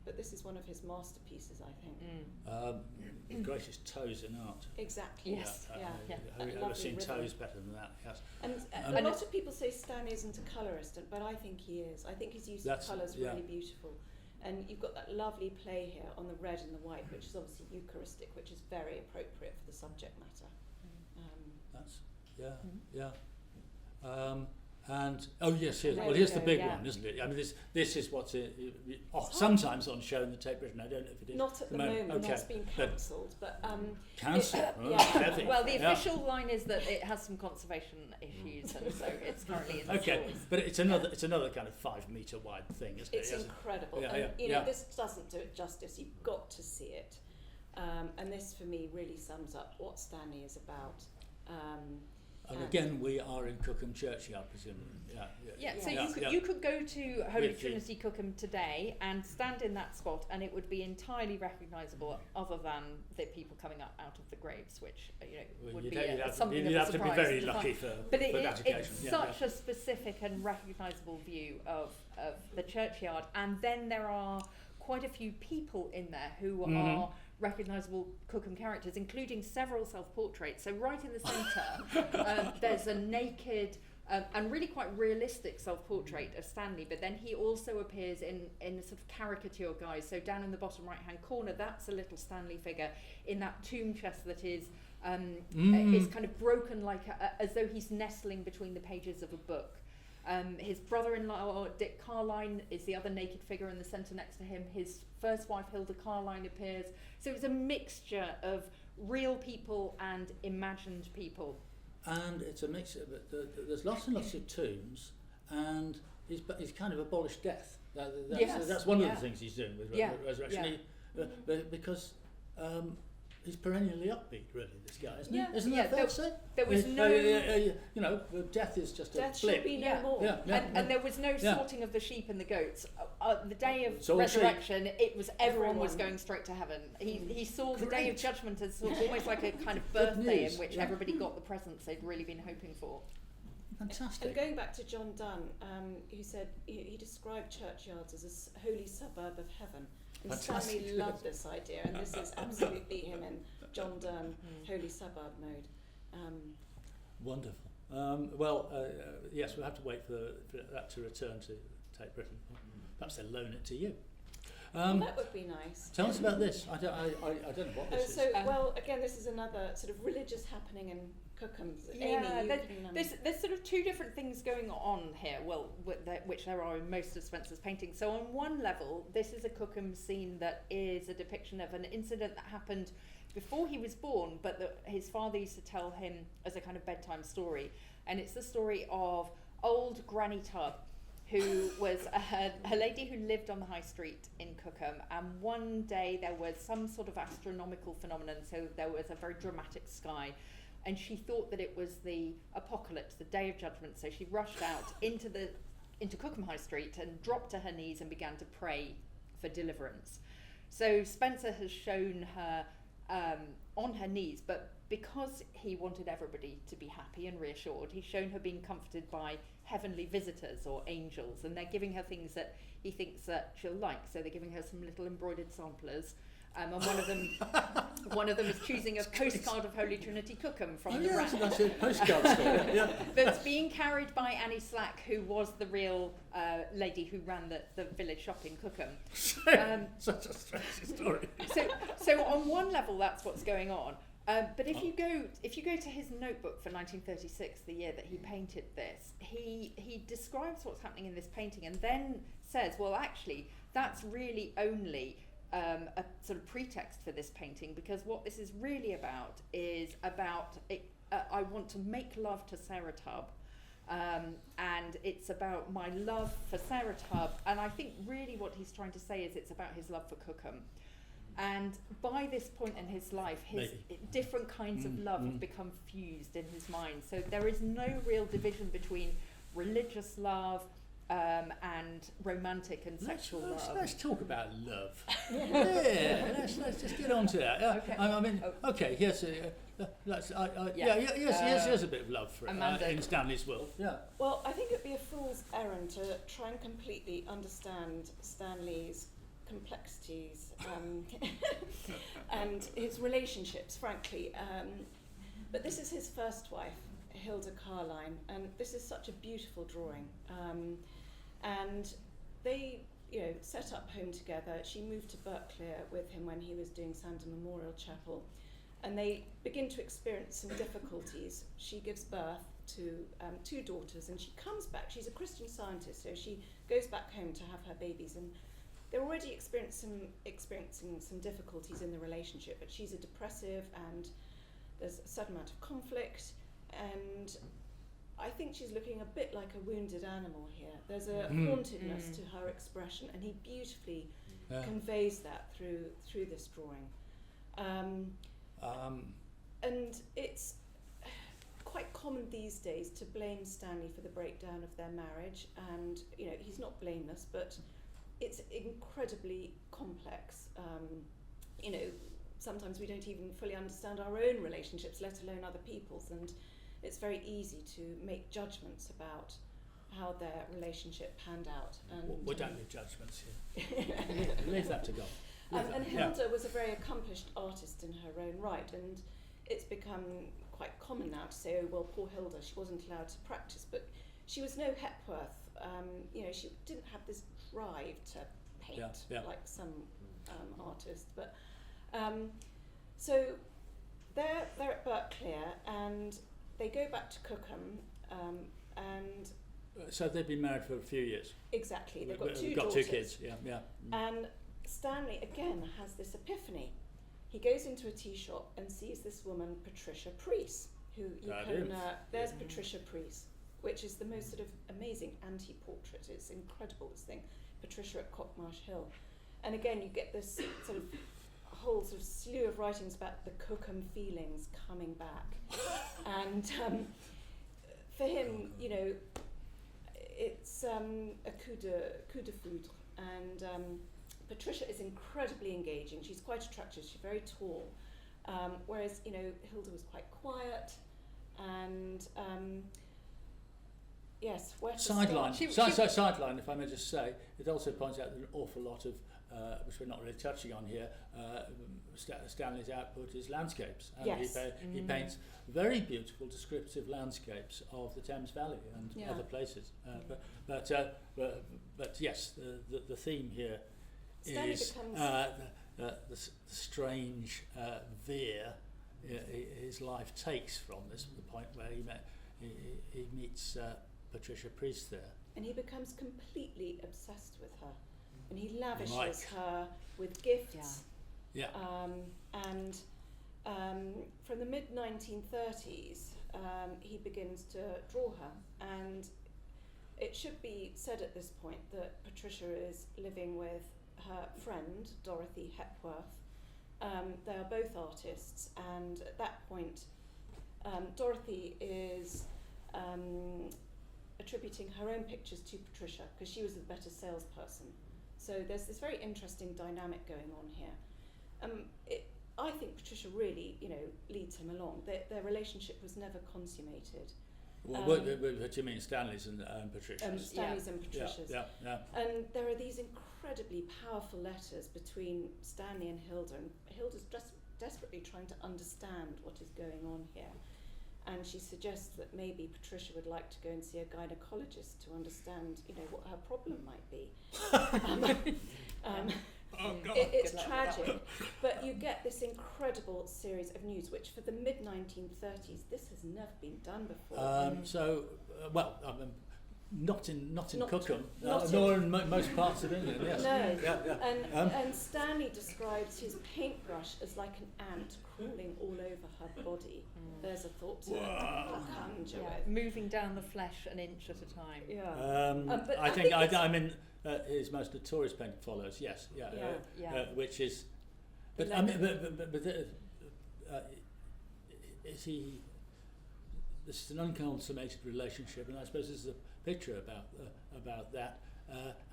But this is one of his masterpieces, I think. The greatest toes in art. Exactly. Yes. Yeah. Have you That ever lovely seen rhythm. toes better than that? Yes. And a lot of people say Stan isn't a colourist, but I think he is. I think his use of colours really beautiful. And you've got that lovely play here on the red and the white, which is obviously Eucharistic, which is very appropriate for the subject matter. And yes, There well, we here's the go, big yeah. one, isn't it? I mean, this is what's sometimes on show in the Tate Britain. I don't know if it is. Not at the moment, Okay. it's been cancelled, but Cancelled? yeah. Heavy. Well, the Yeah. official line is that it has some conservation issues, and so it's currently in the Okay, stores. but it's another kind of 5 metre wide thing, isn't it's it? Yes. incredible. Yeah, And yeah, you know, yeah. this doesn't do it justice. You've got to see it. And this, for me, really sums up what Stanley is about. And again, we are in Cookham Churchyard, presumably. Yeah, so Yeah. you could go to Holy With the- Trinity Cookham today and stand in that spot, and it would be entirely recognisable, other than the people coming up out of the graves, which Well, would you'd be have something you'd of a have to be surprise very to find. lucky for But that occasion. it's Yeah, such a specific and recognisable view of the churchyard, and then there are quite a few people in there who are recognisable Cookham characters, including several self-portraits. So right in the centre, there's a naked and really quite realistic self-portrait of Stanley, but then he also appears in a sort of caricature guise. So down in the bottom right-hand corner, that's a little Stanley figure in that tomb chest that is kind of broken, like as though he's nestling between the pages of a book. His brother-in-law, Dick Carline, is the other naked figure in the centre next to him. His first wife, Hilda Carline, appears. So it's a mixture of real people and imagined people. And it's a mix of there's lots and lots of tombs, and he's kind of abolished death. That's one of the things he's doing with Resurrection. Because he's perennially upbeat, really, this guy, isn't he? Isn't that fair to say? There was no... death is just Death a should blip. be no more. And there was no sorting of the sheep and the goats. The day of It's all resurrection, it was everyone was Everyone. going straight to heaven. He saw the day of Great. judgment as sort of almost like a kind of Good birthday news, in which yeah. everybody got the presents they'd really been hoping for. And Fantastic. going back to John Donne, who said he described churchyards as a holy suburb of heaven. And Fantastic. Stanley loved this idea, and this is absolutely him in John Donne, holy suburb mode. Wonderful. Yes, we'll have to wait for that to return to Tate Britain. Perhaps they'll loan it to you. That would be nice. Tell us about this. I don't know what this is. Again, this is another sort of religious happening in Cookham. Yeah, Amy, there's sort of two different things going on here, which there are in most of Spencer's paintings. So on one level, this is a Cookham scene that is a depiction of an incident that happened before he was born, but that his father used to tell him as a kind of bedtime story. And it's the story of old Granny Tubb, who was a lady who lived on the high street in Cookham, and one day there was some sort of astronomical phenomenon, so there was a very dramatic sky, and she thought that it was the apocalypse, the day of judgment, so she rushed out into Cookham High Street and dropped to her knees and began to pray for deliverance. So Spencer has shown her on her knees, but because he wanted everybody to be happy and reassured, he's shown her being comforted by heavenly visitors or angels, and they're giving her things that he thinks that she'll like. So they're giving her some little embroidered samplers, and one of them is choosing a postcard of Holy Trinity Cookham from the rack. That's a postcard store. Yeah. That's being carried by Annie Slack, who was the real lady who ran the village shop in Cookham. Such a strange story. So on one level, that's what's going on. But if you go to his notebook for 1936, the year that he painted this, he describes what's happening in this painting and then says, well, actually, that's really only a sort of pretext for this painting, because what this is really about is about I want to make love to Sarah Tubb, and it's about my love for Sarah Tubb, and I think really what he's trying to say is it's about his love for Cookham. And by this point in his life, his different kinds of love have become fused in his mind. So there is no real division between religious love and romantic and sexual love. Let's talk about love. Let's just get on to that. Okay. Yes. Here's a bit of love for in Stanley's world. Yeah. Well, I think it'd be a fool's errand to try and completely understand Stanley's complexities and his relationships, frankly. But this is his first wife, Hilda Carline, and this is such a beautiful drawing. And they, set up home together. She moved to Berkeley with him when he was doing Sandham Memorial Chapel, and they begin to experience some difficulties. She gives birth to 2 daughters, and she comes back. She's a Christian Scientist, so she goes back home to have her babies, and they're already experiencing some difficulties in the relationship, but she's a depressive, and there's a certain amount of conflict, and I think she's looking a bit like a wounded animal here. There's a hauntedness to her expression, and he beautifully conveys that through this drawing. And it's quite common these days to blame Stanley for the breakdown of their marriage, and he's not blameless, but it's incredibly complex. Sometimes we don't even fully understand our own relationships, let alone other people's, and it's very easy to make judgments about how their relationship panned out. And we don't leave judgments here. Leave that to God. And Hilda was a very accomplished artist in her own right, and it's become quite common now to say, oh, well, poor Hilda, she wasn't allowed to practice, but she was no Hepworth. She didn't have this drive to paint like some artists. But so they're at Berkeley, and they go back to Cookham, and so they've been married for a few years. Exactly, they've got 2 We've got daughters. 2 kids. Yeah. And Stanley again has this epiphany. He goes into a tea shop and sees this woman, Patricia Preece, who you can. There's Patricia Preece, which is the most sort of amazing anti-portrait. It's incredible, this thing, Patricia at Cockmarsh Hill. And again, you get this sort of whole sort of slew of writings about the Cookham feelings coming back. And for him, it's a coup de foudre. And Patricia is incredibly engaging. She's quite attractive. She's very tall. Whereas, Hilda was quite quiet. And yes, where to sideline. start? Sideline, if I may just say, it also points out that an awful lot of, which we're not really touching on here, Stanley's output is landscapes. And yes. he paints very beautiful descriptive landscapes of the Thames Valley and other places. But yes, the theme here Stanley is the strange veer his life takes from this, the point where he meets Patricia Preece there. And he becomes completely obsessed with her. And he lavishes her with gifts. Yeah. And from the mid-1930s, he begins to draw her. And it should be said at this point that Patricia is living with her friend, Dorothy Hepworth. They are both artists, and at that point, Dorothy is attributing her own pictures to Patricia because she was the better salesperson. So there's this very interesting dynamic going on here. I think Patricia really, leads him along. Their relationship was never consummated. What do you mean, Stanley's and Patricia's? Stanley's and Patricia's. Yeah. And there are these incredibly powerful letters between Stanley and Hilda, and Hilda's just desperately trying to understand what is going on here. And she suggests that maybe Patricia would like to go and see a gynecologist to understand, what her problem might be. It's tragic, but you get this incredible series of nudes, which for the mid-1930s, this has never been done before. Not in Cookham, nor in most parts of England. Yes. No. And Stanley describes his paintbrush as like an ant crawling all over her body. There's a thought to conjure with. Moving down the flesh an inch at a time. Yeah. I think his most notorious painting follows. Yes. Which is, is he? This is an unconsummated relationship, and I suppose this is a picture about that,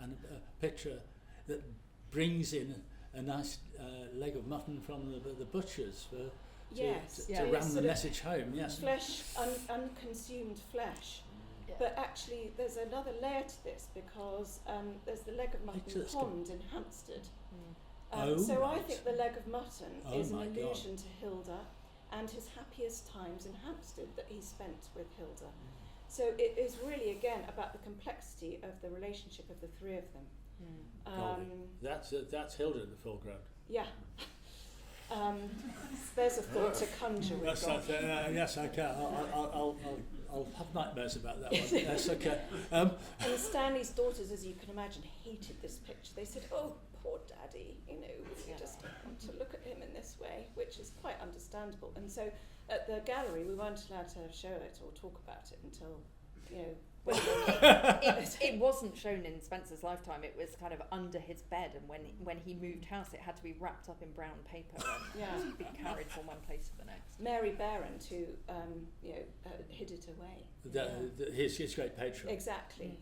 and a picture that brings in a nice leg of mutton from the butchers to ram the message home. Yes, flesh, unconsumed flesh. Yeah. But actually, there's another layer to this because there's the leg of mutton pond in Hampstead. So I think the leg of mutton is an allusion to Hilda and his happiest times in Hampstead that he spent with Hilda. So it is really, again, about the complexity of the relationship of the three of them. That's Hilda in the foreground. Yeah. There's a thought to conjure with That's God. yes, okay. I'll have nightmares about that one. Yes, okay. And Stanley's daughters, as you can imagine, hated this picture. They said, "Oh, poor Daddy, you know, you just don't want to look at him in this way," which is quite understandable. And so at the gallery, we weren't allowed to show it or talk about it until, you know, it wasn't shown in Spencer's lifetime. It was kind of under his bed, and when he moved house, it had to be wrapped up in brown paper and be carried from one place to the next. Mary Behrend, who hid it away. His great patron. Exactly.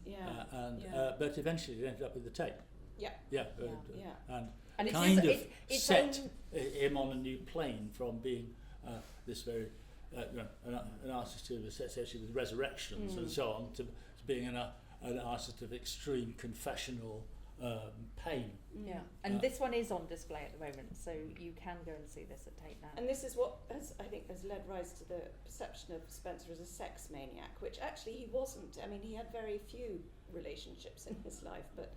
But eventually it ended up with the tape. And it kind is, of it's set him on a new plane from being this very an artist who was associated with resurrections and so on to being an artist of extreme confessional pain. Yeah, and this one is on display at the moment, so you can go and see this at Tate now. And this is what has led rise to the perception of Spencer as a sex maniac, which actually he wasn't. I mean, he had very few relationships in his life, but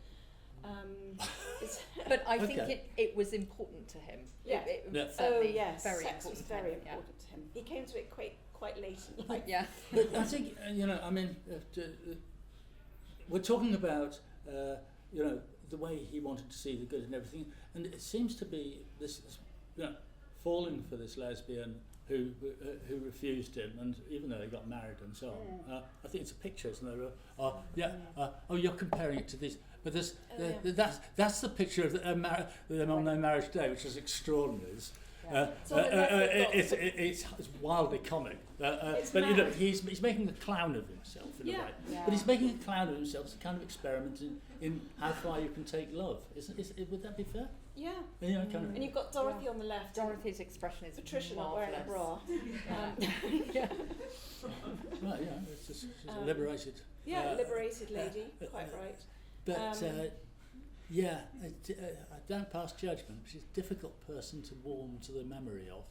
but I think it was important to him. Yeah. Very sex important was very important to him. He came to it quite late in life. Yeah. But I think we're talking about the way he wanted to see the good in everything, and it seems to be this falling for this lesbian who refused him, and even though they got married and so on. I think it's a picture, isn't there? You're comparing it to this, but that's the picture of them on their marriage day, which is extraordinary. It's wildly comic, but he's making a clown of himself in a way. Yeah. But he's making a clown of himself as a kind of experiment in how far you can take love. Would that be fair? Yeah. And you've got Dorothy on the left. Dorothy's expression is Patricia marvellous. not wearing a bra. Right, she's a liberated. Liberated lady, quite right. But don't pass judgment. She's a difficult person to warm to the memory of.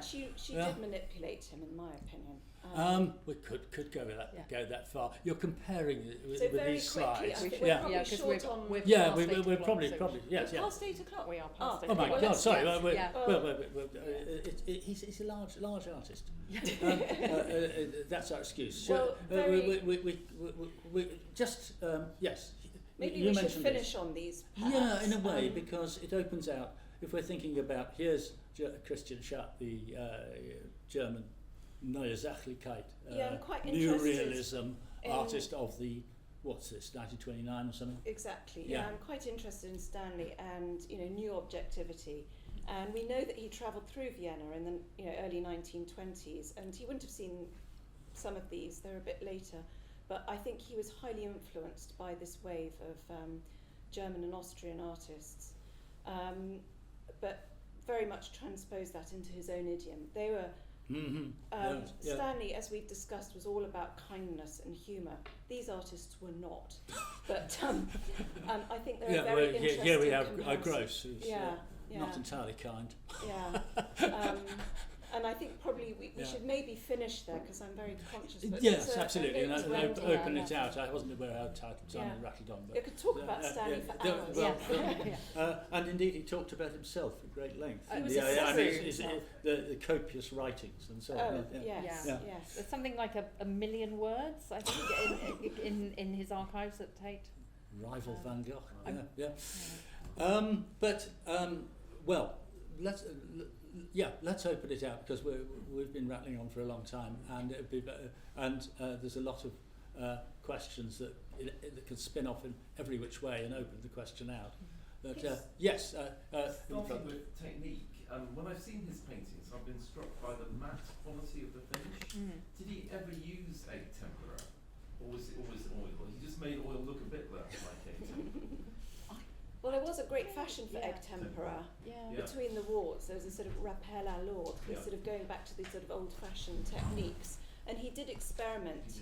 She did manipulate him, in my opinion. We could go that far. You're comparing it with these quickly, slides. We're probably yes. Past 8 o'clock. We are past. Oh my God! Sorry. Yes. He's a large artist. That's our excuse. Well, we just yes. Maybe you we should finish this. on these. Yeah, in a way, because it opens out. If we're thinking about here's Christian Schacht, the German Neue Sachlichkeit, new realism artist of the 1929 or something. Exactly. Yeah, I'm quite interested in Stanley and new objectivity. And we know that he travelled through Vienna in the early 1920s, and he wouldn't have seen some of these. They're a bit later, but I think he was highly influenced by this wave of German and Austrian artists, but very much transposed that into his own idiom. They were Stanley, as we discussed, was all about kindness and humour. These artists were not, but I think they're a very interesting. Here we have comparison. Gross, who's not entirely kind. And I think probably we should maybe finish there, because I'm very conscious. Yes, absolutely. And open it out. I wasn't aware how time rattled on. But you could talk about Stanley for hours. And indeed, he talked about himself at great length. The copious writings and so on. Yes. There's something like a million words, I think, in his archives at Tate. Rival Van Gogh. Let's open it out, because we've been rattling on for a long time, and there's a lot of questions that can spin off in every which way and open the question out. But starting with technique, when I've seen his paintings, I've been struck by the matte quality of the finish. Did he ever use egg tempera, or was it always oil? He just made oil look a bit like egg tempera. Well, there was a great fashion for egg tempera between the wars. There was a sort of rappel à l'ordre, sort of going back to these sort of old-fashioned techniques. And he did experiment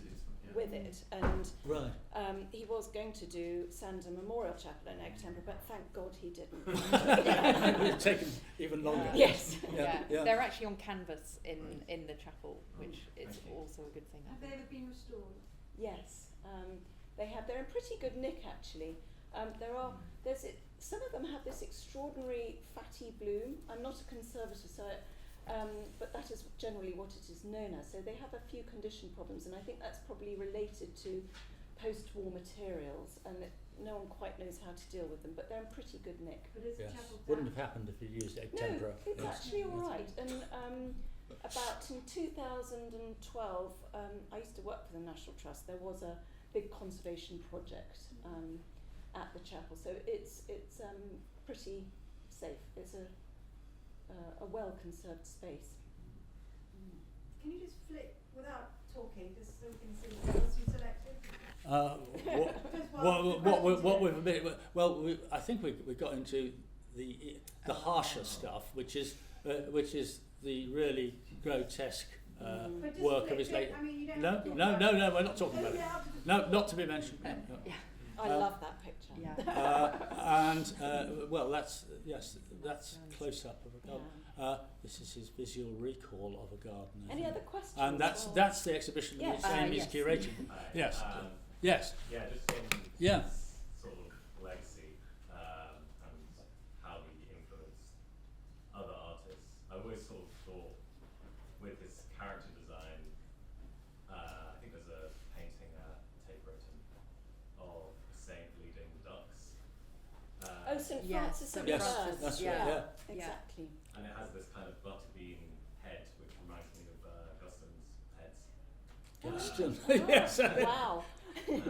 with it. And he was going to do Sandham Memorial Chapel in egg tempera, but thank God he didn't. It would have taken even longer. Yes. They're actually on canvas in the chapel, which is also a good thing. Have they ever been restored? Yes. They have. They're in pretty good nick, actually. Some of them have this extraordinary fatty bloom. I'm not a conservator, so but that is generally what it is known as. So they have a few condition problems, and I think that's probably related to post-war materials, and that no one quite knows how to deal with them, but they're in pretty good nick. But is Yes. chapel Wouldn't have happened if you used egg tempera. No, it's actually all right. And about in 2012, I used to work for the National Trust. There was a big conservation project at the chapel, so it's pretty safe. It's a well-conserved space. Can you just flick without talking, just so we can see what else you selected? I think we got into the harsher stuff, which is the really grotesque But just work flick of his it. late. I mean, you don't No, have to talk no, about no, no. We're not talking about it. No, not to be mentioned. No. I love that picture. That's close up of a garden. This is his visual recall of a garden. Any other questions? And that's the exhibition that Yes. Amy's Yes. curating. Yes. Yes. Yeah, just on Yeah. his sort of legacy and how he influenced other artists. I always sort of thought with his character design, I think there's a painting at Tate Britain of a saint leading ducks. St. Yes, Francis St. of Yes. Francis. That's Yeah. right. Yeah. Exactly. And it has this kind of butterbean head, which reminds me of Guston's heads. Guston. Oh, Yes. Wow. Yeah, I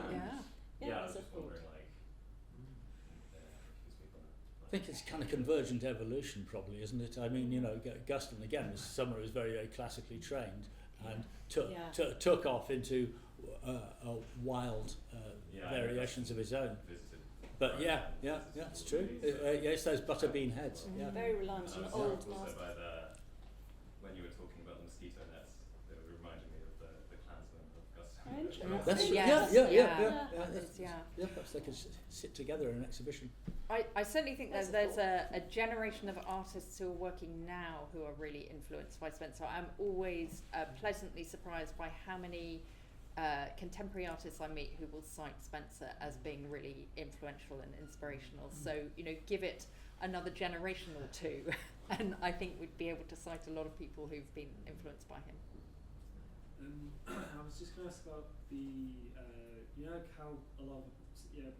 that's was a just thought. wondering, like, if you speak on it. I think it's kind of convergent evolution, probably, isn't it? I mean, you know, Guston again was someone who was very, very classically trained and took off into wild variations of his own. Visited But Freud yeah, and yeah, visited yeah, it's true. Freud, Yes, those butterbean heads. Yeah. Very reliant on And old also masters. by when you were talking about the mosquito nets, it reminded me of the Klansman of Guston. Interesting. That's Yes. Yeah, perhaps they could sit together in an exhibition. I certainly think That's there's a a generation of artists who are working now who are really influenced by Spencer. I'm always pleasantly surprised by how many contemporary artists I meet who will cite Spencer as being really influential and inspirational. So, you know, give it another generation or two and I think we'd be able to cite a lot of people who've been influenced by him. I was just going to ask about the, you know, like how a lot of,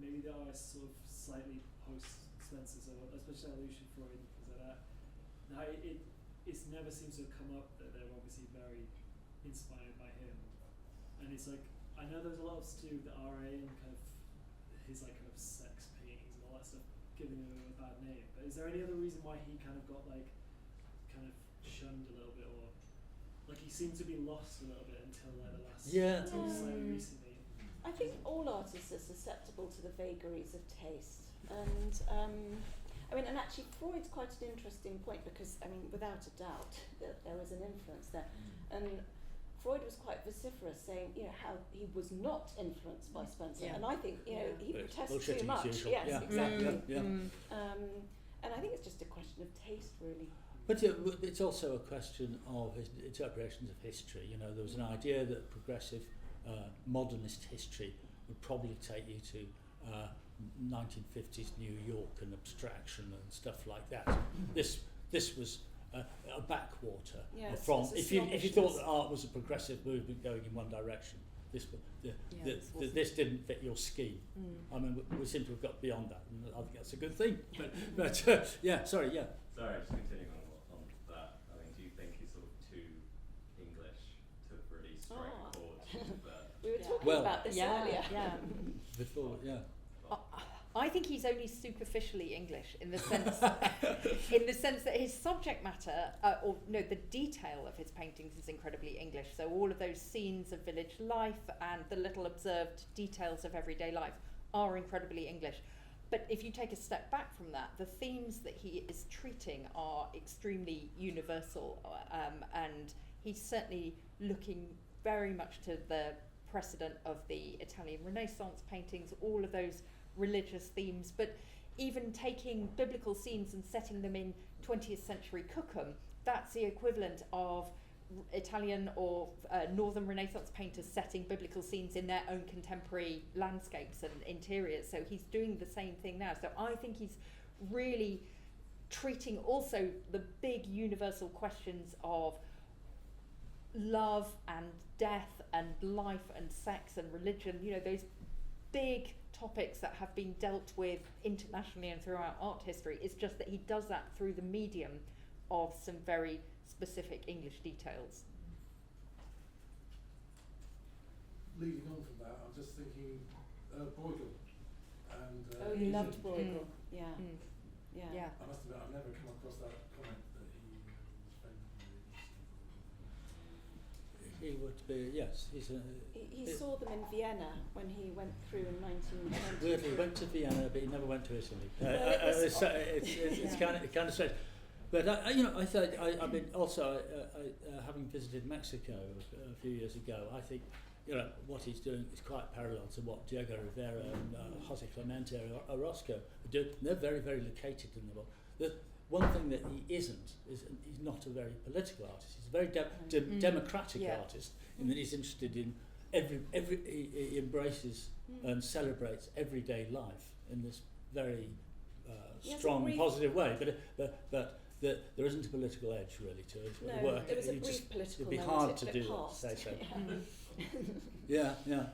maybe the artists sort of slightly post Spencer, so especially Lucian Freud and things like that. Now it never seems to have come up that they're obviously very inspired by him, and it's like I know there's a lot of to do with the RA and kind of his like kind of sex paintings and all that stuff, giving him a bad name. But is there any other reason why he kind of got like kind of shunned a little bit, or like he seemed to be lost a little bit until like the last until slightly recently? I think all artists are susceptible to the vagaries of taste, and I mean, and actually Freud's quite an interesting point because I mean, without a doubt, there was an influence there, and Freud was quite vociferous, saying how he was not influenced by Spencer, and I think he protests too much. Yes, exactly. And I think it's just a question of taste, really. But it's also a question of his interpretations of history. You know, there was an idea that progressive modernist history would probably take you to 1950s New York and abstraction and stuff like that. This was a backwater from. If you thought that art was a progressive movement going in one direction, this didn't fit your scheme. I mean, we seem to have got beyond that, and I think that's a good thing. But Sorry, just continuing on that. I mean, do you think he's sort of too English to really strike a chord with that? We were talking about this earlier. Before, I think he's only superficially English in the sense that his subject matter, the detail of his paintings is incredibly English. So all of those scenes of village life and the little observed details of everyday life are incredibly English. But if you take a step back from that, the themes that he is treating are extremely universal, and he's certainly looking very much to the precedent of the Italian Renaissance paintings, all of those religious themes, but even taking biblical scenes and setting them in 20th century Cookham, that's the equivalent of Italian or Northern Renaissance painters setting biblical scenes in their own contemporary landscapes and interiors. So he's doing the same thing now. So I think he's really treating also the big universal questions of love and death and life and sex and religion, you know, those big topics that have been dealt with internationally and throughout art history. It's just that he does that through the medium of some very specific English details. Leading on from that, I'm just thinking Bruegel. And, Oh, you loved Bruegel. Yeah. Mm. Yeah. Yeah. I must admit, I've never come across that comment that he was friendly. He would be, yes. He saw them in Vienna when he went through in 1920. Weirdly, he went to Vienna, but he never went to Italy. It's kind of strange. But I thought I mean also having visited Mexico a few years ago, I think what he's doing is quite parallel to what Diego Rivera and Jose Clemente or Orozco do. They're very, very located in the world. The one thing that he isn't is he's not a very political artist. He's a very democratic artist in that he's interested in he embraces and celebrates everyday life in this very strong, positive way. But there isn't a political edge really to his work. There was a brief political it'd be moment hard to it do passed. that, say so. Yeah. Yeah.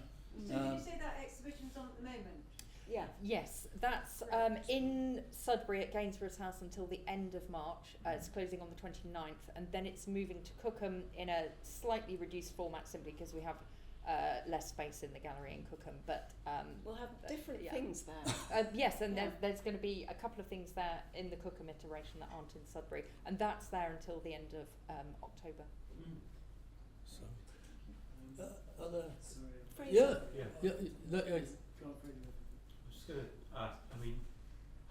So did you say that exhibition's on at the moment? Yeah. Yes, that's in Sudbury at Gainsborough's House until the end of March. It's closing on the 29th, and then it's moving to Cookham in a slightly reduced format simply because we have less space in the gallery in Cookham. But we'll have different things there. yes, and there's going to be a couple of things there in the Cookham iteration that aren't in Sudbury, and that's there until the end of October. So, other. Sorry. Fraser. Go on, Freddie. I'm just going to ask, I mean,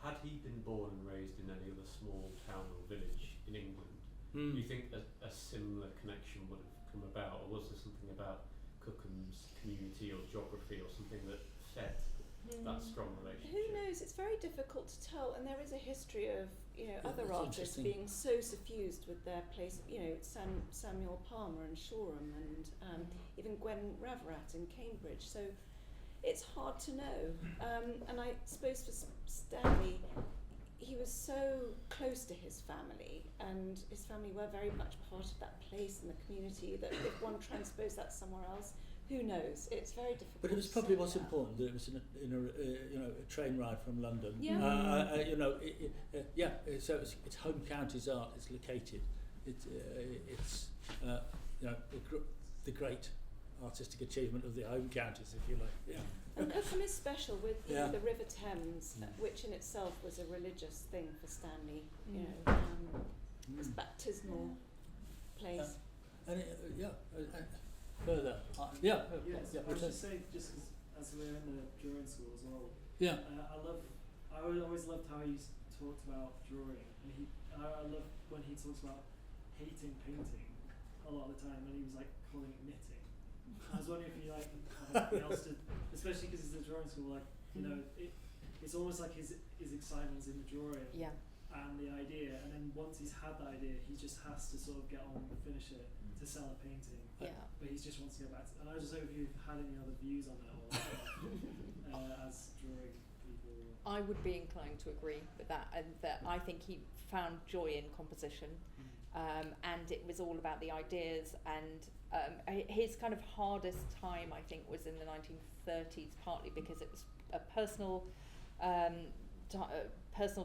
had he been born and raised in any other small town or village in England, do you think a similar connection would have come about, or was there something about Cookham's community or geography or something that fed that strong relationship? Who knows? It's very difficult to tell, and there is a history of other that's artists interesting. being so suffused with their place. Samuel Palmer and Shoreham, and even Gwen Ravrat in Cambridge. So it's hard to know. And I suppose for Stanley, he was so close to his family, and his family were very much part of that place and the community, that if one transposed that somewhere else, who knows? It's very difficult. But it was to probably say what's that. important that it was in a train ride from London. Yeah. So it's home county's art. It's located. It's the great artistic achievement of the home counties, if you like. Yeah. And Cookham is special with Yeah. the River Thames, which in itself was a religious thing for Stanley. It's baptismal place. And further. Yes, I was just saying, just as we're in the drawing school as well. Yeah. I always loved how he talked about drawing, and I love when he talks about hating painting a lot of the time, and he was like calling it knitting. I was wondering if you like have anything else to, especially because it's a drawing school, like it's almost like his excitement's in the drawing and the idea, and then once he's had that idea, he just has to sort of get on and finish it to sell a painting. Yeah. But he just wants to go back to, and I was just hoping if you've had any other views on that, or as drawing people. I would be inclined to agree with that, and that I think he found joy in composition, and it was all about the ideas. And his kind of hardest time, I think, was in the 1930s, partly because it was a personal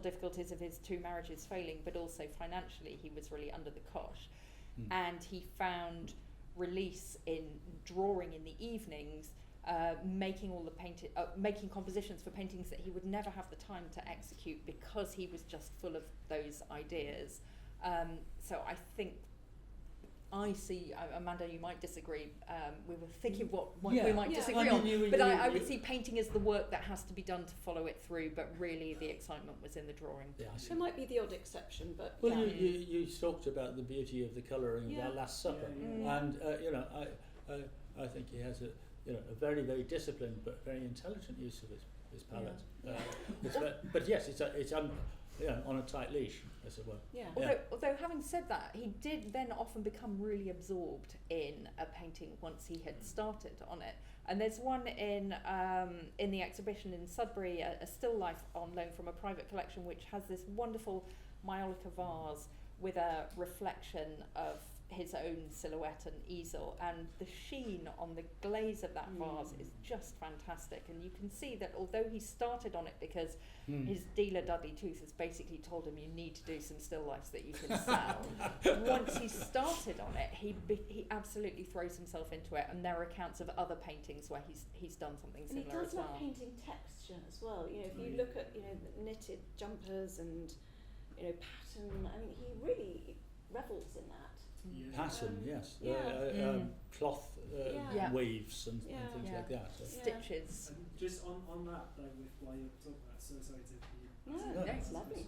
difficulties of his two marriages failing, but also financially he was really under the cosh, and he found release in drawing in the evenings, making all the making compositions for paintings that he would never have the time to execute because he was just full of those ideas. So I think I see, Amanda, you might disagree. We were thinking what we might disagree on, but I would see painting as the work that has to be done to follow it through. But really, the excitement was in the drawing. Yeah, I see. There might be the odd exception, but well, you talked about the beauty of the colouring of our Last Supper, and I think he has a very, very disciplined but very intelligent use of his palette. But yes, on a tight leash, as it were. Yeah. Although having said that, he did then often become really absorbed in a painting once he had started on it. And there's one in the exhibition in Sudbury, a still life on loan from a private collection, which has this wonderful Maiolica vase with a reflection of his own silhouette and easel, and the sheen on the glaze of that vase is just fantastic. And you can see that although he started on it because his dealer Dudley Tooth has basically told him you need to do some still lifes that you can sell, once he started on it, he absolutely throws himself into it. And there are accounts of other paintings where he's done something And he similar does as well. love painting texture as well. You know, if you look at knitted jumpers and pattern, I mean, he really revels in that. Pattern, yes. Yeah. Cloth weaves and things like that. So. Stitches. And just on that, though, with why you're talking about, so sorry to No, it's lovely.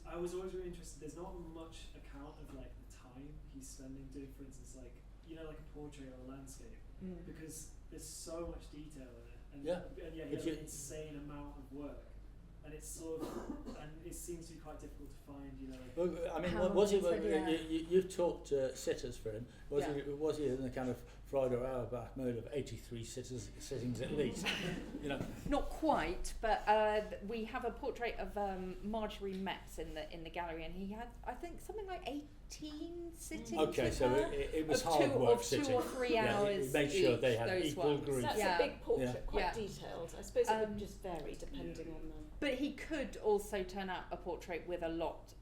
I was always really interested. There's not much account of like the time he's spending doing, for instance, like like a portrait or a landscape, because there's so much detail in it, and he has an insane amount of work. And it's sort of, and it seems to be quite difficult to find, Well, I mean, was it? You've taught sitters for him. Was he in the kind of Freud or Auerbach mode of 83 sittings at least? Not quite, but we have a portrait of Marjorie Metz in the gallery, and he had, I think, something like 18 sittings. Okay, with so her it was of hard work of sitting. 2 or 3 hours. He made sure each, they had those equal ones. groups. That's a big portrait, quite Yeah. detailed. I suppose it would just vary depending on them. But he could also turn out a portrait with a lot,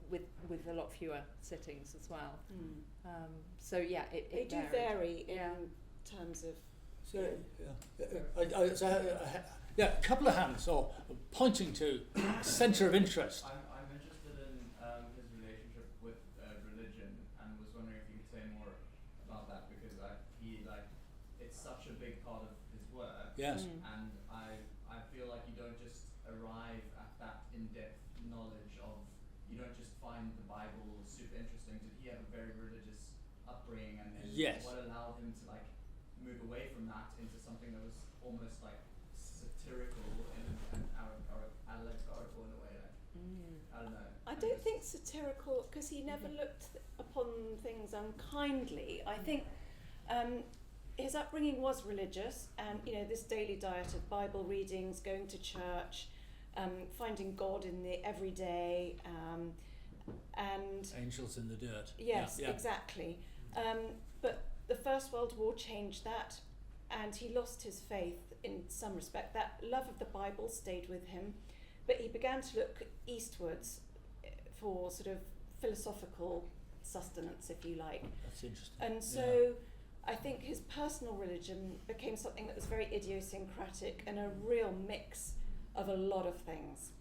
with a lot fewer sittings as well. So yeah, it They do varied. vary in terms of. A couple of hands pointing to centre of interest. I'm interested in his relationship with religion, and was wondering if you could say more about that, because it's such a big part of his work. Yes. And I feel like you don't just arrive at that in-depth knowledge of, you don't just find the Bible super interesting. Did he have a very religious upbringing, and what allowed him to move away from that into something that was almost satirical and allegorical in a way? I don't know. I don't think satirical, because he never looked upon things unkindly. I think his upbringing was religious, and this daily diet of Bible readings, going to church, finding God in the everyday, and angels in the dirt. Yes, exactly. But the First World War changed that, and he lost his faith in some respect. That love of the Bible stayed with him, but he began to look eastwards for sort of philosophical sustenance, if you like. That's interesting. And so I think his personal religion became something that was very idiosyncratic and a real mix of a lot of things.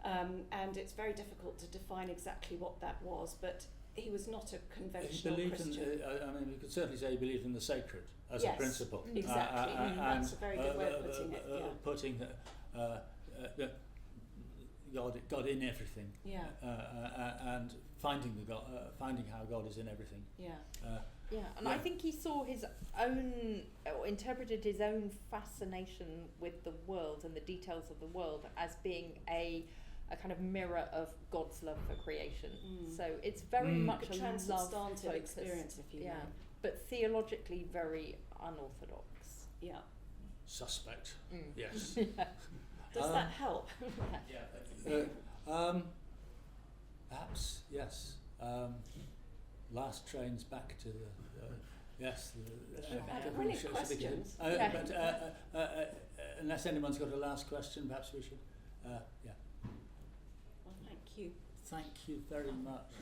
And it's very difficult to define exactly what that was, but he was not a conventional Christian. You could certainly say he believed in the sacred as a principle. Exactly. That's a very good way of putting it. Putting God in everything. And finding how God is in everything. And I think he saw his own, or interpreted his own fascination with the world and the details of the world as being a kind of mirror of God's love for creation. So it's very much a transubstantive experience, if you like. But theologically very unorthodox. Suspect. Yes. Does that help? Perhaps, yes. Last trains back to the Brilliant questions. Unless anyone's got a last question, perhaps we should. Well, thank you. Thank you very much.